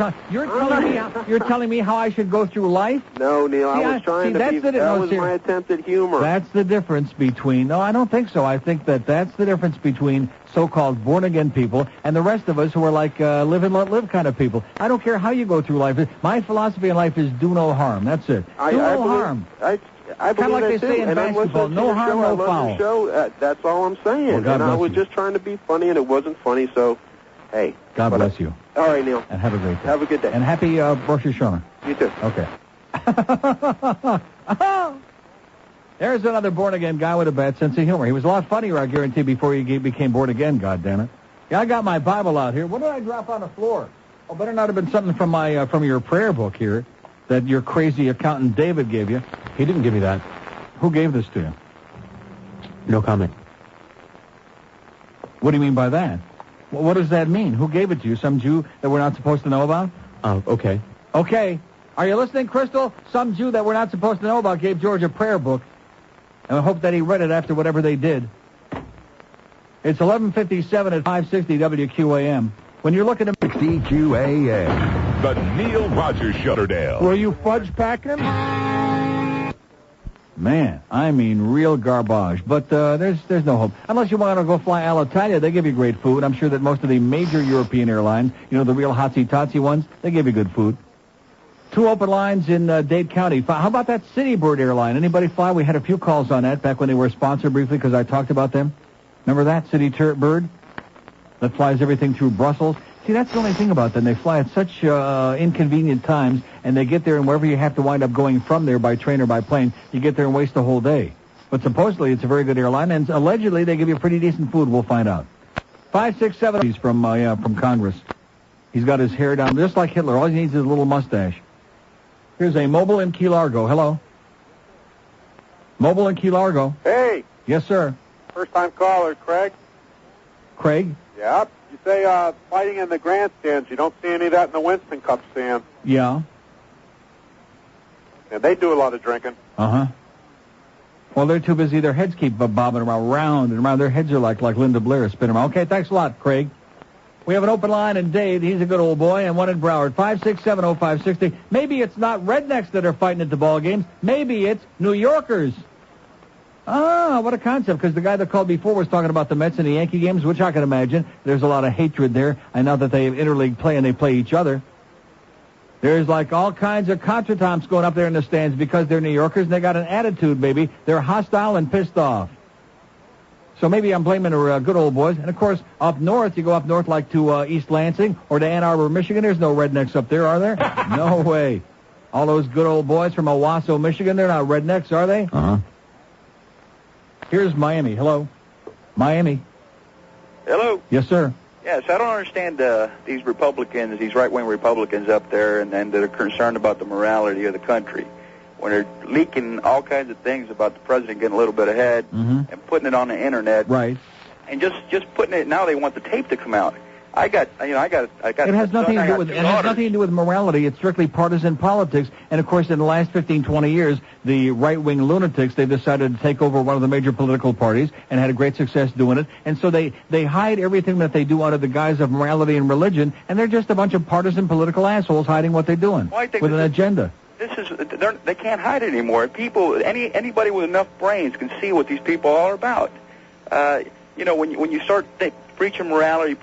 telling me how I should go through life? No, Neil, I was trying to be... That was my attempt at humor. That's the difference between... No, I don't think so. I think that's the difference between so-called born-again people and the rest of us who are like live and let live kind of people. I don't care how you go through life. My philosophy in life is do no harm. That's it. Do no harm. I believe kind of like they say in and basketball, no harm, no foul. Show. That's all I'm saying. Well, and I was just trying to be funny, and it wasn't funny, so... Hey. God bless you. All right, Neil. And have a great day. Have a good day. And happy Rosh Hashanah. You too. Okay. There's another born-again guy with a bad sense of humor. He was a lot funnier, I guarantee, before he became born-again, goddammit. Yeah, I got my Bible out here. What did I drop on the floor? Oh, better not have been something from from your prayer book here that your crazy accountant David gave you. He didn't give me that. Who gave this to you? No comment. What do you mean by that? What does that mean? Who gave it to you? Some Jew that we're not supposed to know about? Okay. Okay. Are you listening, Crystal? Some Jew that we're not supposed to know about gave George a prayer book. And I hope that he read it after whatever they did. It's 11:57 at 560 WQAM. When you're looking at CQAM, the Neil Rogers Shutterdale. Were you fudge packing? Man, I mean real garbage. But there's no hope. Unless you want to go fly Alitalia, they give you great food. I'm sure that most of the major European airlines, the real hotsy-totsy ones, they give you good food. 2 open lines in Dade County. How about that City Bird airline? Anybody fly? We had a few calls on that back when they were sponsored briefly because I talked about them. Remember that, City Bird? That flies everything through Brussels. See, that's the only thing about them. They fly at such inconvenient times, and they get there, and wherever you have to wind up going from there by train or by plane, you get there and waste the whole day. But supposedly it's a very good airline, and allegedly they give you pretty decent food. We'll find out. 567. He's from Congress. He's got his hair down just like Hitler. All he needs is a little mustache. Here's a mobile in Key Largo. Hello. Mobile in Key Largo. Hey. Yes, sir. First-time caller, Craig. Craig? Yep. You say fighting in the grandstands. You don't see any of that in the Winston Cup stand. Yeah. And they do a lot of drinking. Uh-huh. Well, they're too busy. Their heads keep bobbing around, round and around. Their heads are like Linda Blair spinning around. Okay, thanks a lot, Craig. We have an open line in Dade. He's a good old boy. And one in Broward. 5670560. Maybe it's not rednecks that are fighting at the ball games. Maybe it's New Yorkers. Ah, what a concept, because the guy that called before was talking about the Mets and the Yankee games, which I can imagine. There's a lot of hatred there. And now that they have interleague play and they play each other, there's like all kinds of contretemps going up there in the stands because they're New Yorkers and they got an attitude, baby. They're hostile and pissed off. So maybe I'm blaming the good old boys. And, of course, up north, you go up north like to East Lansing or to Ann Arbor, Michigan. There's no rednecks up there, are there? No way. All those good old boys from Owasso, Michigan, they're not rednecks, are they? Uh-huh. Here's Miami. Hello. Miami. Hello. Yes, sir. Yes, I don't understand these Republicans, these right-wing Republicans up there, and that are concerned about the morality of the country. When they're leaking all kinds of things about the president getting a little bit ahead and putting it on the internet. Right. And just putting it, now they want the tape to come out. I got. It has nothing to do with. It has nothing to do with morality. It's strictly partisan politics. And of course, in the last 15, 20 years, the right-wing lunatics, they've decided to take over one of the major political parties and had a great success doing it. And so they hide everything that they do under the guise of morality and religion. And they're just a bunch of partisan political assholes hiding what they're doing with an agenda. They can't hide it anymore. People, anybody with enough brains can see what these people are about. When you start preaching morality,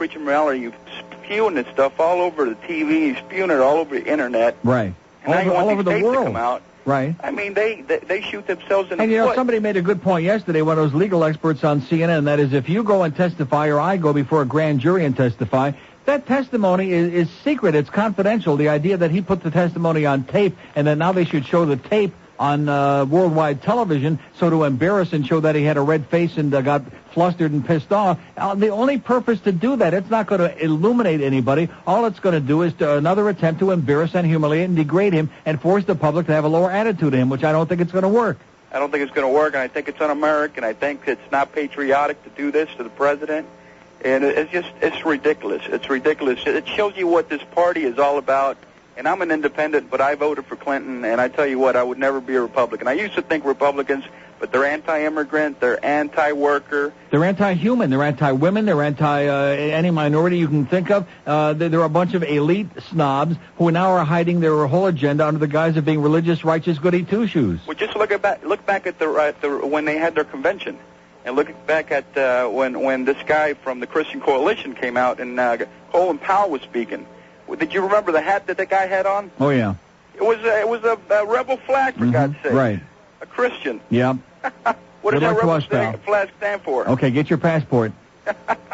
you're spewing this stuff all over the TV, spewing it all over the internet. Right. And all over the world. To come out. Right. I mean, they shoot themselves in the foot. And somebody made a good point yesterday, one of those legal experts on CNN, and that is if you go and testify or I go before a grand jury and testify, that testimony is secret. It's confidential. The idea that he put the testimony on tape and that now they should show the tape on worldwide television so to embarrass and show that he had a red face and got flustered and pissed off. The only purpose to do that, it's not going to illuminate anybody. All it's going to do is another attempt to embarrass and humiliate and degrade him and force the public to have a lower attitude to him, which I don't think it's going to work. I don't think it's going to work, and I think it's un-American. I think it's not patriotic to do this to the president. And it's ridiculous. It's ridiculous. It shows you what this party is all about. And I'm an independent, but I voted for Clinton, and I tell you what, I would never be a Republican. I used to think Republicans, but they're anti-immigrant, they're anti-worker. They're anti-human, they're anti-women, they're anti-any minority you can think of. They're a bunch of elite snobs who now are hiding their whole agenda under the guise of being religious, righteous, goody two-shoes. Well, just look back at the when they had their convention. And look back at when this guy from the Christian Coalition came out and Colin Powell was speaking. Did you remember the hat that guy had on? Oh yeah. It was a rebel flag, for God's sake. Right. A Christian. Yeah. What does that rebel flag stand for? Okay, get your passport.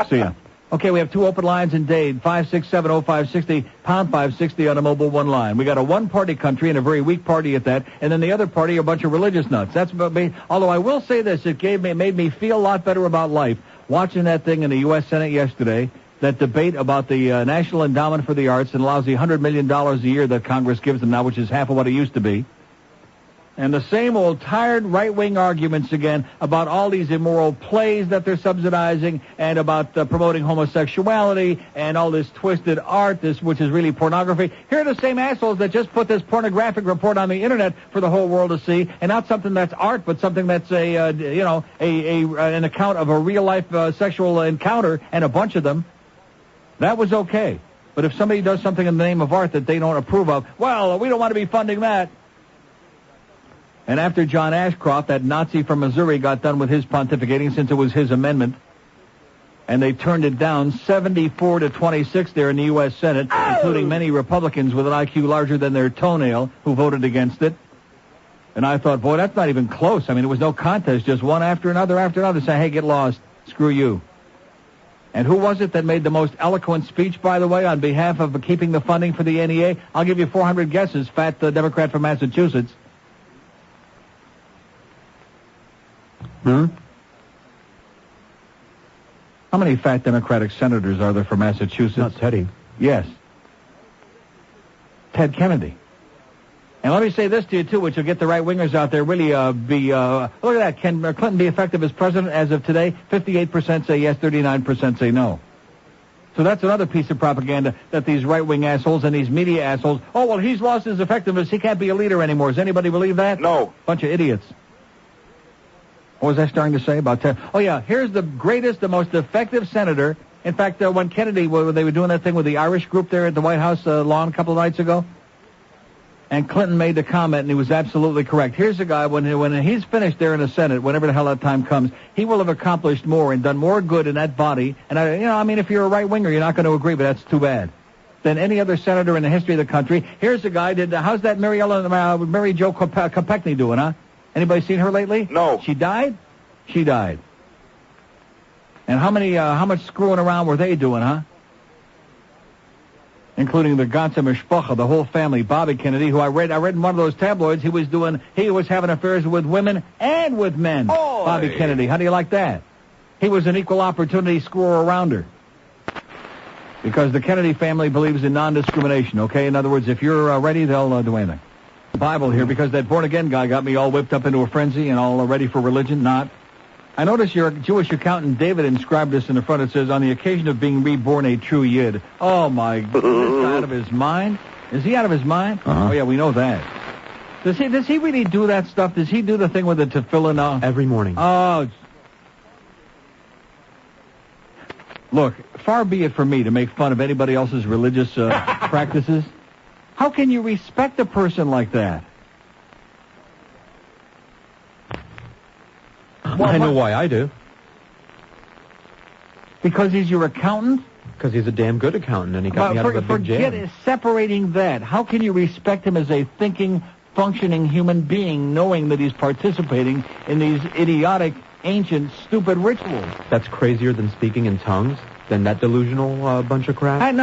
See ya. Okay, we have two open lines in Dade, 5670560, pound 560 on a mobile one line. We got a one-party country and a very weak party at that, and then the other party are a bunch of religious nuts. That's about me. Although I will say this, it made me feel a lot better about life watching that thing in the U.S. Senate yesterday, that debate about the National Endowment for the Arts and allows the $100 million a year that Congress gives them now, which is half of what it used to be. And the same old tired right-wing arguments again about all these immoral plays that they're subsidizing and about promoting homosexuality and all this twisted art, which is really pornography. Here are the same assholes that just put this pornographic report on the internet for the whole world to see, and not something that's art, but something that's an account of a real-life sexual encounter, and a bunch of them. That was okay. But if somebody does something in the name of art that they don't approve of, well, we don't want to be funding that. And after John Ashcroft, that Nazi from Missouri, got done with his pontificating, since it was his amendment, and they turned it down 74-26 there in the U.S. Senate, including many Republicans with an IQ larger than their toenail who voted against it. And I thought, boy, that's not even close. I mean, it was no contest, just one after another, saying, hey, get lost, screw you. And who was it that made the most eloquent speech, by the way, on behalf of keeping the funding for the NEA? I'll give you 400 guesses, fat Democrat from Massachusetts. How many fat Democratic senators are there for Massachusetts? Not Teddy. Yes. Ted Kennedy. And let me say this to you, too, which will get the right-wingers out there really look at that. Can Clinton be effective as president as of today? 58% say yes, 39% say no. So that's another piece of propaganda that these right-wing assholes and these media assholes, oh, well, he's lost his effectiveness. He can't be a leader anymore. Does anybody believe that? No. Bunch of idiots. What was I starting to say about Ted? Oh, yeah, here's the greatest, the most effective senator. In fact, when Kennedy, when they were doing that thing with the Irish group there at the White House lawn a couple of nights ago, and Clinton made the comment, and he was absolutely correct. Here's a guy, when he's finished there in the Senate, whenever the hell that time comes, he will have accomplished more and done more good in that body. And, if you're a right-winger, you're not going to agree, but that's too bad, than any other senator in the history of the country. Here's a guy, how's that Mary Jo Kopechne doing, huh? Anybody seen her lately? No. She died? She died. And how much screwing around were they doing, huh? Including the ganze Mishpacha, the whole family. Bobby Kennedy, who I read in one of those tabloids, he was having affairs with women and with men. Oy. Bobby Kennedy, how do you like that? He was an equal opportunity screwer around her. Because the Kennedy family believes in non-discrimination, okay? In other words, if you're ready, they'll do anything. Bible here, because that born-again guy got me all whipped up into a frenzy and all ready for religion. Not. I notice your Jewish accountant David inscribed this in the front. It says, on the occasion of being reborn a true Yid. Oh, my God. Is this guy out of his mind? Is he out of his mind? Oh, yeah, we know that. Does he really do that stuff? Does he do the thing with the tefillin now? Every morning. Oh. Look, far be it from me to make fun of anybody else's religious practices. How can you respect a person like that? Well, I know why I do. Because he's your accountant? Because he's a damn good accountant, and he got me out of a big jam. Forget separating that. How can you respect him as a thinking, functioning human being, knowing that he's participating in these idiotic, ancient, stupid rituals? That's crazier than speaking in tongues, than that delusional bunch of crap? I'm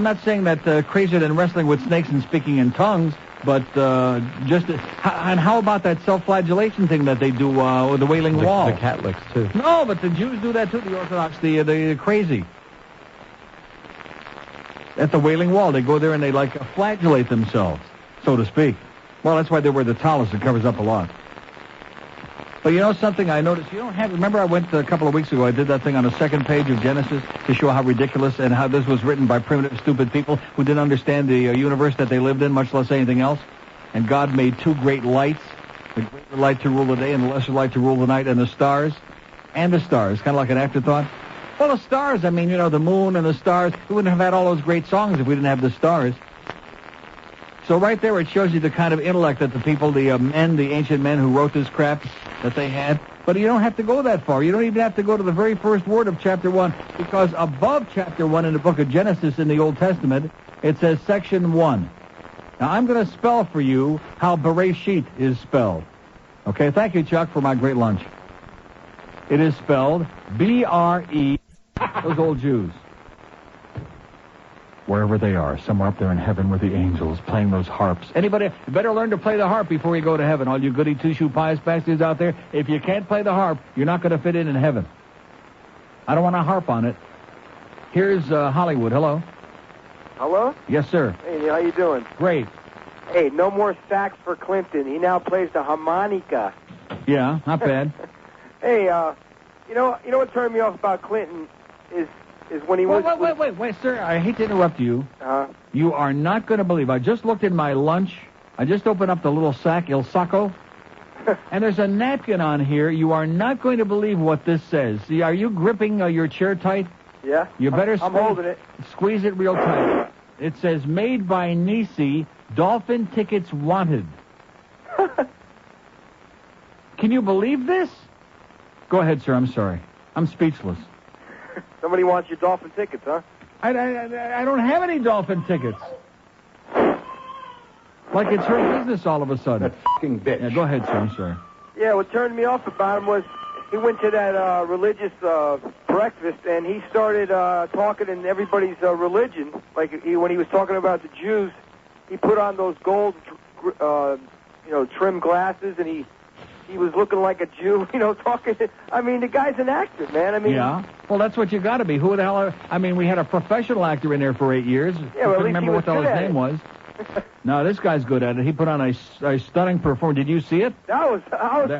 not saying that crazier than wrestling with snakes and speaking in tongues, but and how about that self-flagellation thing that they do with the Wailing Wall? The Catholics, too. No, but the Jews do that, too, the Orthodox, the crazy. At the Wailing Wall, they go there and they, flagellate themselves, so to speak. Well, that's why they wear the tallis. It covers up a lot. But you know something I noticed? Remember I went a couple of weeks ago, I did that thing on the second page of Genesis to show how ridiculous and how this was written by primitive, stupid people who didn't understand the universe that they lived in, much less anything else. And God made two great lights, the greater light to rule the day and the lesser light to rule the night, and the stars. And the stars, kind of like an afterthought. Well, the stars, the moon and the stars, we wouldn't have had all those great songs if we didn't have the stars. So right there it shows you the kind of intellect that the people, the ancient men who wrote this crap, that they had. But you don't have to go that far. You don't even have to go to the very first word of chapter 1, because above chapter 1 in the book of Genesis in the Old Testament, it says section 1. Now, I'm going to spell for you how Bereshit is spelled. Okay, thank you, Chuck, for my great lunch. It is spelled B-R-E, those old Jews. Wherever they are, somewhere up there in heaven with the angels playing those harps. Anybody, you better learn to play the harp before you go to heaven. All you goody two-shoe pious bastards out there, if you can't play the harp, you're not going to fit in heaven. I don't want to harp on it. Here's Hollywood. Hello. Hello? Yes, sir. Hey, how you doing? Great. Hey, no more sax for Clinton. He now plays the harmonica. Yeah, not bad. Hey, you know what turned me off about Clinton is when he was... Wait, sir. I hate to interrupt you. You are not going to believe. I just looked at my lunch. I just opened up the little sack, Il Sacco, and there's a napkin on here. You are not going to believe what this says. See, are you gripping your chair tight? Yeah. You better I'm holding it. Squeeze it real tight. It says, made by Nisi, Dolphin Tickets Wanted. Can you believe this? Go ahead, sir. I'm sorry. I'm speechless. Somebody wants your Dolphin tickets, huh? I don't have any Dolphin tickets. Like it's her business all of a sudden. That fucking bitch. Yeah, go ahead, sir. I'm sorry. Yeah, what turned me off about him was he went to that religious breakfast and he started talking in everybody's religion. Like when he was talking about the Jews, he put on those gold, trim glasses, and he was looking like a Jew, talking. The guy's an actor, man. Yeah. Well, that's what you got to be. Who the hell? We had a professional actor in there for 8 years. Yeah, well, couldn't remember what the hell his name was. No, this guy's good at it. He put on a stunning performance. Did you see it? I was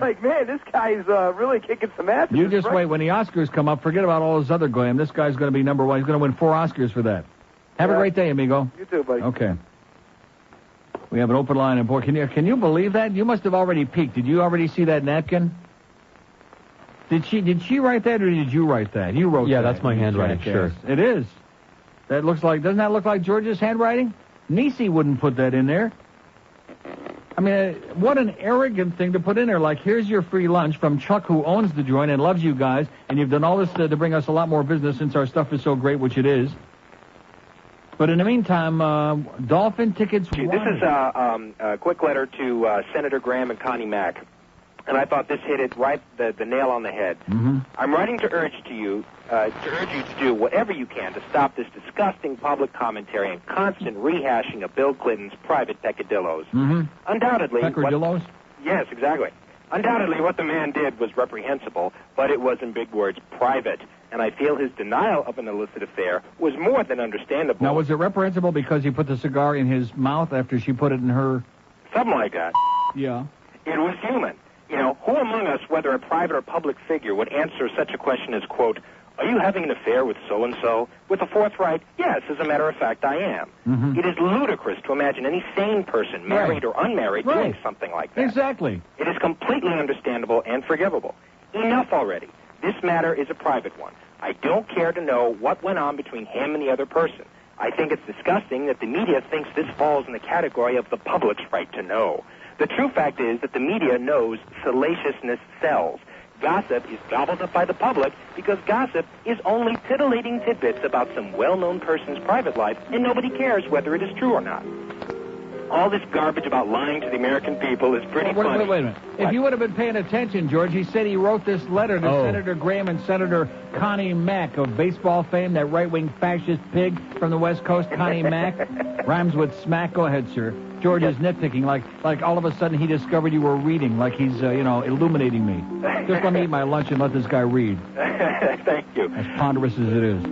like, man, this guy's really kicking some ass. You just wait. When the Oscars come up, forget about all this other glam. This guy's going to be number one. He's going to win 4 Oscars for that. Have a great day, amigo. You too, buddy. Okay. We have an open line, and boy, can you believe that? You must have already peeked. Did you already see that napkin? Did she write that, or did you write that? You wrote that. Yeah, that's my handwriting, sure. It is. Doesn't that look like George's handwriting? Nisi wouldn't put that in there. What an arrogant thing to put in there. Like, here's your free lunch from Chuck, who owns the joint and loves you guys, and you've done all this to bring us a lot more business since our stuff is so great, which it is. But in the meantime, Dolphin Tickets... This is a quick letter to Senator Graham and Connie Mack. And I thought this hit it right, the nail on the head. Mm-hmm. I'm writing to urge you to do whatever you can to stop this disgusting public commentary and constant rehashing of Bill Clinton's private peccadillos. Mm-hmm. Undoubtedly... Peccadillos? Yes, exactly. Undoubtedly, what the man did was reprehensible, but it was, in big words, private. And I feel his denial of an illicit affair was more than understandable. Now, was it reprehensible because he put the cigar in his mouth after she put it in her... Something like that. Yeah. It was human. You know, who among us, whether a private or public figure, would answer such a question as, quote, are you having an affair with so-and-so? With a forthright, yes, as a matter of fact, I am. Mm-hmm. It is ludicrous to imagine any sane person, married or unmarried, doing something like that. Exactly. It is completely understandable and forgivable. Enough already. This matter is a private one. I don't care to know what went on between him and the other person. I think it's disgusting that the media thinks this falls in the category of the public's right to know. The true fact is that the media knows salaciousness sells. Gossip is gobbled up by the public because gossip is only titillating tidbits about some well-known person's private life, and nobody cares whether it is true or not. All this garbage about lying to the American people is pretty funny. Wait a minute. What? If you would have been paying attention, George, he said he wrote this letter to Senator Graham and Senator Connie Mack of baseball fame, that right-wing fascist pig from the West Coast, Connie Mack. Rhymes with smack. Go ahead, sir. George is nitpicking, like all of a sudden he discovered you were reading, like he's, illuminating me. Just let me eat my lunch and let this guy read. Thank you. As ponderous as it is.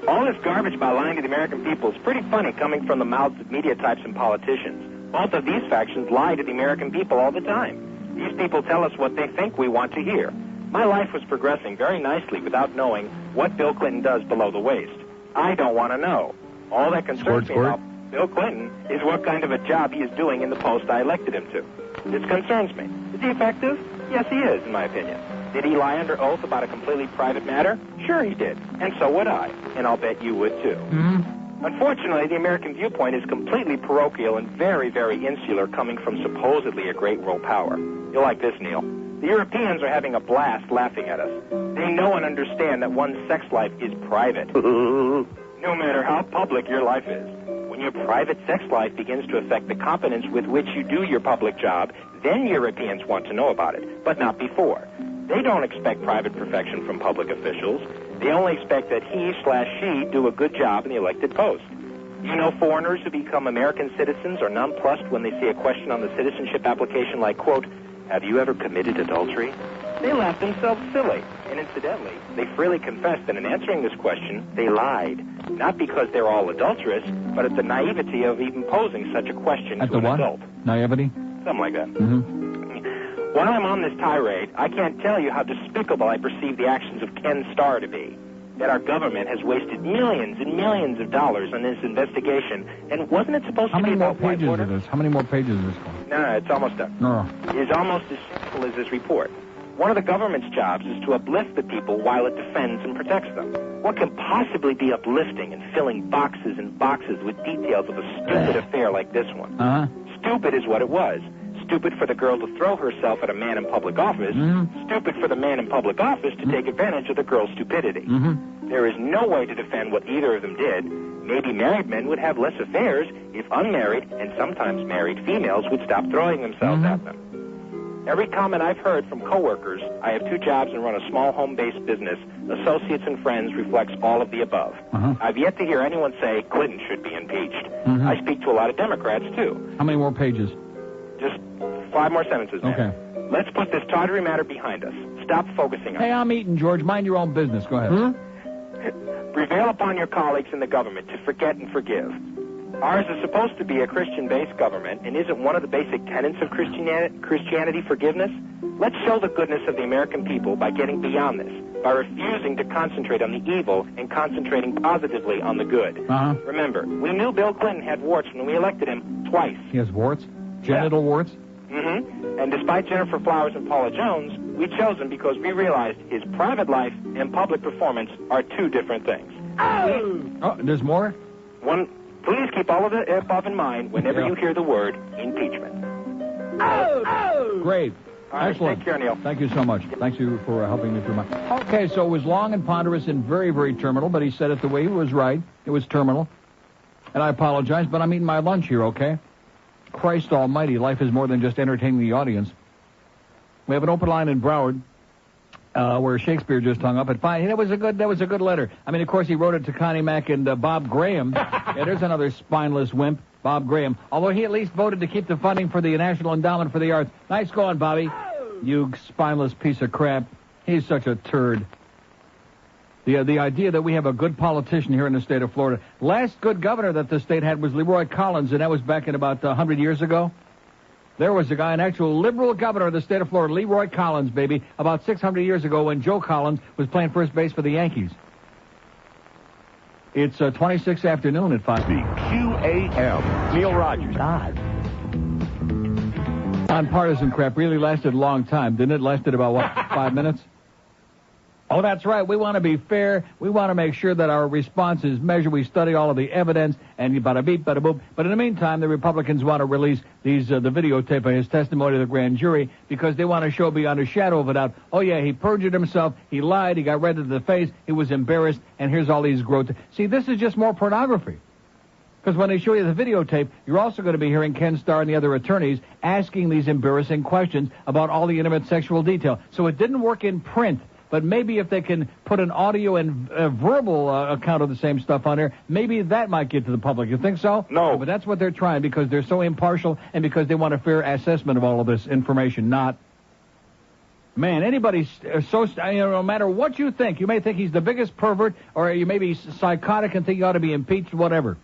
All this garbage about lying to the American people is pretty funny coming from the mouths of media types and politicians. Both of these factions lie to the American people all the time. These people tell us what they think we want to hear. My life was progressing very nicely without knowing what Bill Clinton does below the waist. I don't want to know. All that concerns me about Bill Clinton is what kind of a job he is doing in the post I elected him to. This concerns me. Is he effective? Yes, he is, in my opinion. Did he lie under oath about a completely private matter? Sure he did. And so would I. And I'll bet you would, too. Mm-hmm. Unfortunately, the American viewpoint is completely parochial and very, very insular, coming from supposedly a great world power. You'll like this, Neil. The Europeans are having a blast laughing at us. They know and understand that one's sex life is private. No matter how public your life is. When your private sex life begins to affect the competence with which you do your public job, then Europeans want to know about it, but not before. They don't expect private perfection from public officials. They only expect that he/she do a good job in the elected post. You know, foreigners who become American citizens are nonplussed when they see a question on the citizenship application like, quote, have you ever committed adultery? They laugh themselves silly. And incidentally, they freely confess that in answering this question, they lied. Not because they're all adulterous, but at the naivety of even posing such a question to an adult. Naivety? Something like that. Mm-hmm. While I'm on this tirade, I can't tell you how despicable I perceive the actions of Ken Starr to be. That our government has wasted millions and millions of dollars on this investigation, and wasn't it supposed to be about white border? How many more pages is this one? No, it's almost done. No. It is almost as simple as this report. One of the government's jobs is to uplift the people while it defends and protects them. What can possibly be uplifting in filling boxes and boxes with details of a stupid affair like this one? Stupid is what it was. Stupid for the girl to throw herself at a man in public office. Stupid for the man in public office to take advantage of the girl's stupidity. There is no way to defend what either of them did. Maybe married men would have less affairs if unmarried and sometimes married females would stop throwing themselves at them. Every comment I've heard from coworkers, I have 2 jobs and run a small home-based business, associates and friends reflects all of the above. I've yet to hear anyone say Clinton should be impeached. I speak to a lot of Democrats, too. How many more pages? Just 5 more sentences, man. Okay. Let's put this tawdry matter behind us. Stop focusing on it. Hey, I'm eating, George. Mind your own business. Go ahead. Prevail upon your colleagues in the government to forget and forgive. Ours is supposed to be a Christian-based government, and isn't one of the basic tenets of Christianity forgiveness? Let's show the goodness of the American people by getting beyond this, by refusing to concentrate on the evil and concentrating positively on the good. Remember, we knew Bill Clinton had warts when we elected him twice. He has warts? Genital warts? And despite Jennifer Flowers and Paula Jones, we chose him because we realized his private life and public performance are 2 different things. Oh, there's more? Please keep all of the above in mind whenever you hear the word impeachment. Great. All right, Excellent. Take care, Neil. Thank you so much. Thank you for helping me through my... Okay, so it was long and ponderous and very, very terminal, but he said it the way he was right. It was terminal. And I apologize, but I'm eating my lunch here, okay? Christ almighty, life is more than just entertaining the audience. We have an open line in Broward where Shakespeare just hung up. And fine, that was a good letter. I mean, of course, he wrote it to Connie Mack and Bob Graham. Yeah, there's another spineless wimp, Bob Graham. Although he at least voted to keep the funding for the National Endowment for the Arts. Nice going, Bobby. You spineless piece of crap. He's such a turd. The idea that we have a good politician here in the state of Florida. Last good governor that the state had was Leroy Collins, and that was back in about 100 years ago. There was a guy, an actual liberal governor of the state of Florida, Leroy Collins, baby, about 600 years ago when Joe Collins was playing first base for the Yankees. It's 26 afternoon at 5. QAM. Neil Rogers. God. Partisan crap really lasted a long time, didn't it? Lasted about, what, 5 minutes? Oh, that's right. We want to be fair. We want to make sure that our response is measured. We study all of the evidence, and bada beep, bada boop. But in the meantime, the Republicans want to release the videotape of his testimony to the grand jury because they want to show beyond a shadow of a doubt, oh, yeah, he perjured himself, he lied, he got red in the face, he was embarrassed, and here's all these grotesque. See, this is just more pornography. Because when they show you the videotape, you're also going to be hearing Ken Starr and the other attorneys asking these embarrassing questions about all the intimate sexual detail. So it didn't work in print. But maybe if they can put an audio and verbal account of the same stuff on there, maybe that might get to the public. You think so? No. But that's what they're trying because they're so impartial and because they want a fair assessment of all of this information, not... Man, anybody's no matter what you think, you may think he's the biggest pervert or you may be psychotic and think he ought to be impeached, whatever.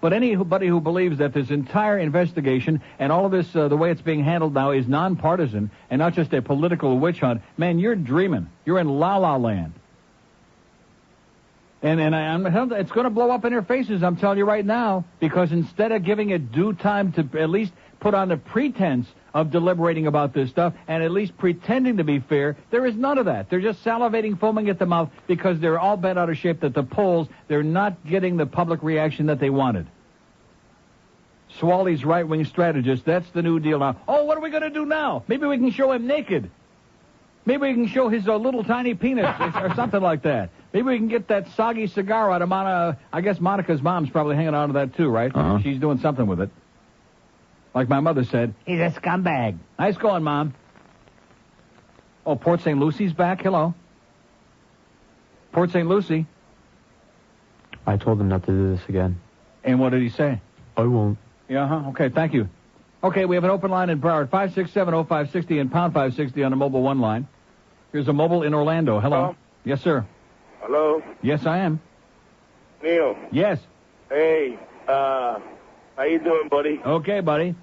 But anybody who believes that this entire investigation and all of this, the way it's being handled now, is nonpartisan and not just a political witch hunt, man, you're dreaming. You're in la-la land. And it's going to blow up in their faces, I'm telling you right now, because instead of giving it due time to at least put on the pretense of deliberating about this stuff and at least pretending to be fair, there is none of that. They're just salivating, foaming at the mouth because they're all bent out of shape that the polls, they're not getting the public reaction that they wanted. Swaley's right-wing strategist, that's the new deal now. Oh, what are we going to do now? Maybe we can show him naked. Maybe we can show his little tiny penis or something like that. Maybe we can get that soggy cigar out of I guess Monica's mom's probably hanging on to that too, right? Uh-huh. She's doing something with it. Like my mother said, he's a scumbag. Nice going, Mom. Oh, Port St. Lucy's back? Hello. Port St. Lucie. I told him not to do this again. And what did he say? I won't. Yeah, okay, thank you. Okay, we have an open line in Broward, 567-0560 and pound 560 on the mobile one line. Here's a mobile in Orlando. Hello? Yes, sir. Hello? Yes, I am. Neil? Yes. Hey, how you doing, buddy? Okay, buddy.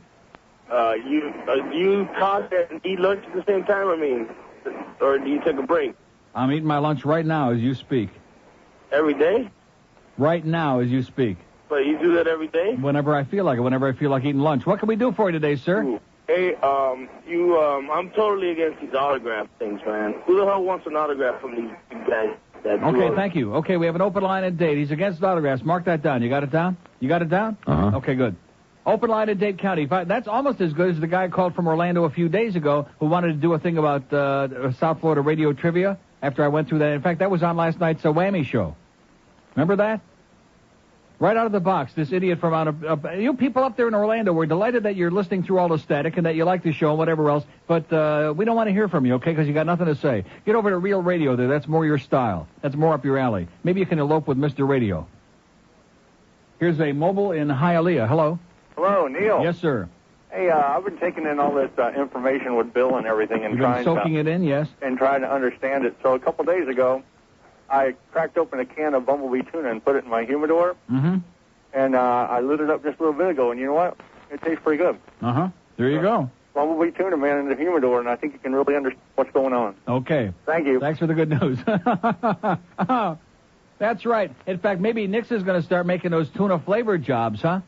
You talk and eat lunch at the same time, or do you take a break? I'm eating my lunch right now as you speak. Every day? Right now as you speak. But you do that every day? Whenever I feel like it, whenever I feel like eating lunch. What can we do for you today, sir? Ooh. Hey, I'm totally against these autograph things, man. Who the hell wants an autograph from these guys? Okay, thank you. Okay, we have an open line at Dade. He's against autographs. Mark that down. You got it down? You got it down? Uh-huh. Okay, good. Open line at Dade County. That's almost as good as the guy called from Orlando a few days ago who wanted to do a thing about South Florida radio trivia after I went through that. In fact, that was on last night's Whammy show. Remember that? Right out of the box, this idiot from out of... you people up there in Orlando, we're delighted that you're listening through all the static and that you like the show and whatever else, but we don't want to hear from you, okay, because you got nothing to say. Get over to Real Radio there. That's more your style. That's more up your alley. Maybe you can elope with Mr. Radio. Here's a mobile in Hialeah. Hello? Hello, Neil. Yes, sir. Hey, I've been taking in all this information with Bill and everything and You've been soaking it in, yes? And trying to understand it. So a couple days ago, I cracked open a can of bumblebee tuna and put it in my humidor. Mm-hmm. And I lit it up just a little bit ago, and you know what? It tastes pretty good. Uh-huh. There you go. Bumblebee tuna, man, in the humidor, and I think you can really understand what's going on. Okay. Thank you. Thanks for the good news. That's right. In fact, maybe Nix is going to start making those tuna-flavored jobs, huh?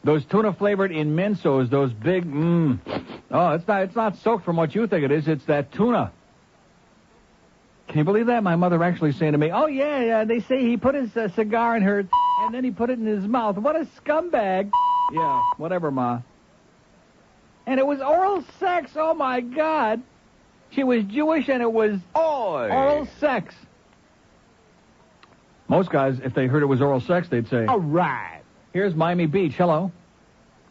Those tuna-flavored in Mensos, those big, Oh, it's not soaked from what you think it is. It's that tuna. Can you believe that? My mother actually saying to me, oh, yeah, they say he put his cigar in her and then he put it in his mouth. What a scumbag. Yeah, whatever, Ma. And it was oral sex. Oh, my God. She was Jewish and it was oral sex. Most guys, if they heard it was oral sex, they'd say, all right. Here's Miami Beach. Hello.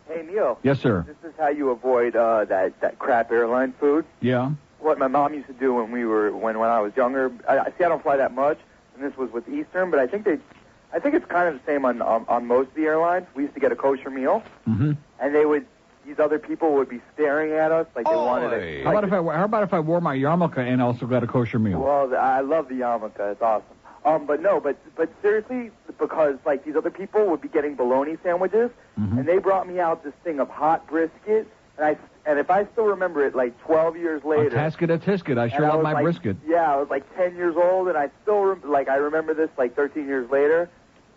Hey, Neil. Yes, sir. This is how you avoid that crap airline food. Yeah. What my mom used to do when I was younger. I don't fly that much, and this was with Eastern, but I think it's kind of the same on most of the airlines. We used to get a kosher meal, and these other people would be staring at us like they wanted it. How about if I wore my yarmulke and also got a kosher meal? Well, I love the yarmulke. It's awesome. But seriously, because like these other people would be getting bologna sandwiches, and they brought me out this thing of hot brisket, and if I still remember it, like 12 years later. A tasket, a tisket. I sure love my brisket. Yeah, I was like 10 years old, and I still I remember this like 13 years later.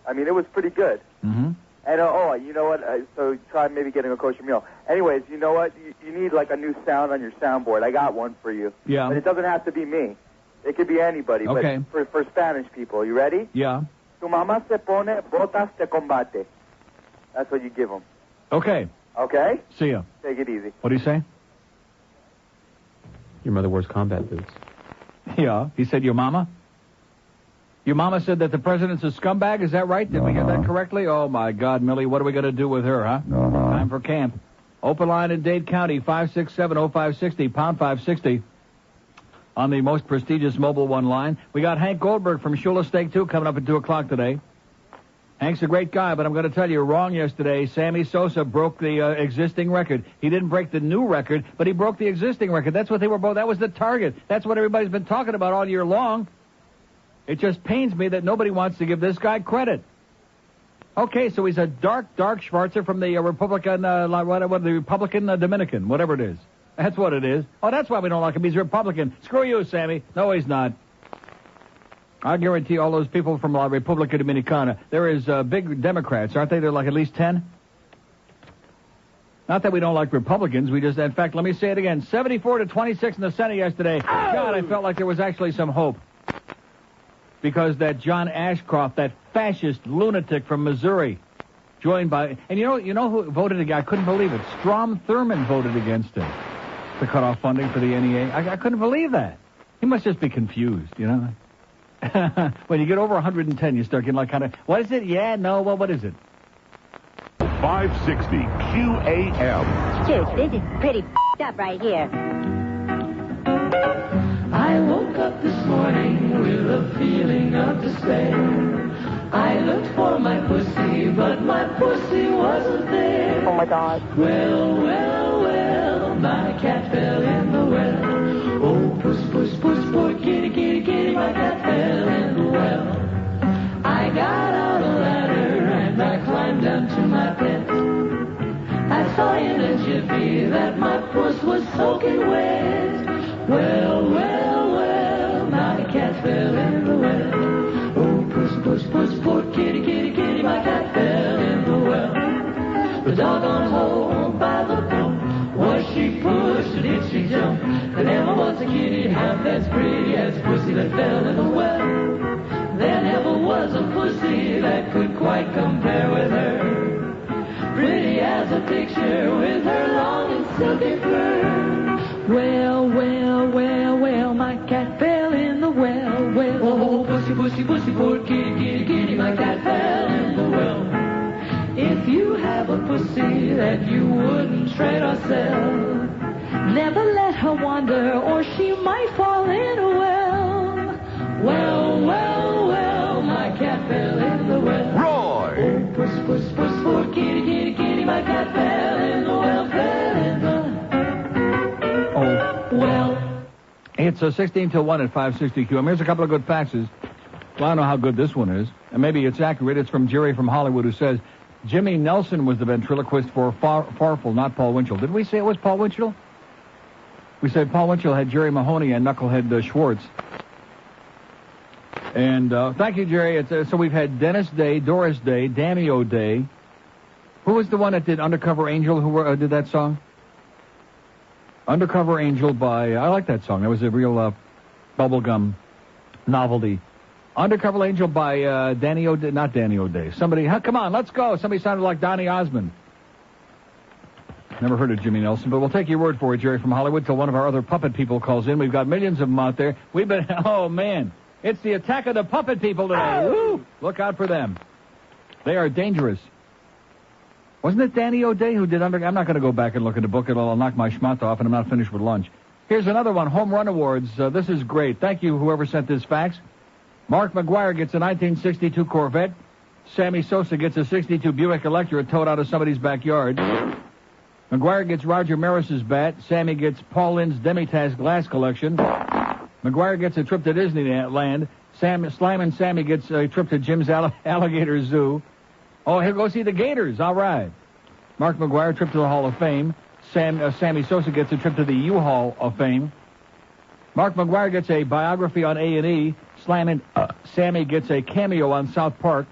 I mean, it was pretty good. Mm-hmm. And you know what? So try maybe getting a kosher meal. Anyways, you know what? You need like a new sound on your soundboard. I got one for you. Yeah. But it doesn't have to be me. It could be anybody. Okay. But for Spanish people, you ready? Yeah. Tu mamá se pone botas de combate. That's what you give them. Okay. Okay? See ya. Take it easy. What do you say? Your mother wears combat boots. Yeah. He said your mama? Your mama said that the president's a scumbag? Is that right? Did we get that correctly? Oh, my God, Millie, what are we going to do with her, huh? Time for camp. Open line in Dade County, 567-0560, pound 560. On the most prestigious Mobile One line. We got Hank Goldberg from Shula Steak 2 coming up at 2 o'clock today. Hank's a great guy, but I'm going to tell you, wrong yesterday. Sammy Sosa broke the existing record. He didn't break the new record, but he broke the existing record. That's what they were both. That was the target. That's what everybody's been talking about all year long. It just pains me that nobody wants to give this guy credit. Okay, so he's a dark Schwarzer from the Republican, the Republican Dominican, whatever it is. That's what it is. Oh, that's why we don't like him. He's Republican. Screw you, Sammy. No, he's not. I guarantee all those people from La República Dominicana, there is big Democrats, aren't they? They're like at least 10. Not that we don't like Republicans. We just, in fact, let me say it again. 74-26 in the Senate yesterday. Oh! God, I felt like there was actually some hope. Because that John Ashcroft, that fascist lunatic from Missouri, joined by, and you know who voted against? I couldn't believe it. Strom Thurmond voted against him to cut off funding for the NEA. I couldn't believe that. He must just be confused, you know. When you get over 110, you start getting like kind of, what is it? Yeah, no, well, what is it? 560 QAM. Dude, this is pretty up right here. I woke up this morning with a feeling of despair. I looked for my pussy, but my pussy wasn't there. Oh, my God. Well, my cat fell in the well. Oh, puss, poor kitty, my cat fell in the well. I got out a ladder and I climbed down to my pet. I saw in a jiffy that my puss was soaking wet. Well, my cat fell in the well. Oh, puss, poor kitty, my cat fell in the well. The doggone hole by the pump, was she pushed or did she jump? There never was a kitty half as pretty as pussy that fell in the well. There never was a pussy that could quite compare with her. Pretty as a picture with her long and silky fur. Well, my cat fell in the well. Oh, pussy, poor kitty, my cat fell in the well. If you have a pussy that you wouldn't tread or sell, never let her wander or she might fall in a well. Well, my cat fell in the well. Roy! Oh, puss, poor kitty, my cat fell in the well, fell in the well. It's 16 till 1 at 560 QM. Here's a couple of good faxes. Well, I don't know how good this one is. And maybe it's accurate. It's from Jerry from Hollywood, who says, Jimmy Nelson was the ventriloquist for Farfel, not Paul Winchell. Did we say it was Paul Winchell? We said Paul Winchell had Jerry Mahoney and Knucklehead Schwartz. And thank you, Jerry. So we've had Dennis Day, Doris Day, Damio Day. Who was the one that did Undercover Angel, who did that song? Undercover Angel by, I like that song. That was a real bubblegum novelty. Undercover Angel by Danny O'Day, not Danny O'Day. Somebody, come on, let's go. Somebody sounded like Donny Osmond. Never heard of Jimmy Nelson, but we'll take your word for it, Jerry from Hollywood, till one of our other puppet people calls in. We've got millions of them out there. We've been, oh man, it's the attack of the puppet people today. Oh! Woo! Look out for them. They are dangerous. Wasn't it Danny O'Day who did I'm not going to go back and look at the book. I'll knock my schmuck off, and I'm not finished with lunch. Here's another one, Home Run Awards. This is great. Thank you, whoever sent this fax. Mark McGwire gets a 1962 Corvette. Sammy Sosa gets a 62 Buick Electra towed out of somebody's backyard. McGwire gets Roger Maris's bat. Sammy gets Paul Lynn's Demitaz glass collection. McGwire gets a trip to Disneyland. Slim and Sammy gets a trip to Jim's Alligator Zoo. Oh, he'll go see the Gators. All right. Mark McGwire, trip to the Hall of Fame. Sammy Sosa gets a trip to the U-Hall of Fame. Mark McGwire gets a biography on A&E. Sammy gets a cameo on South Park.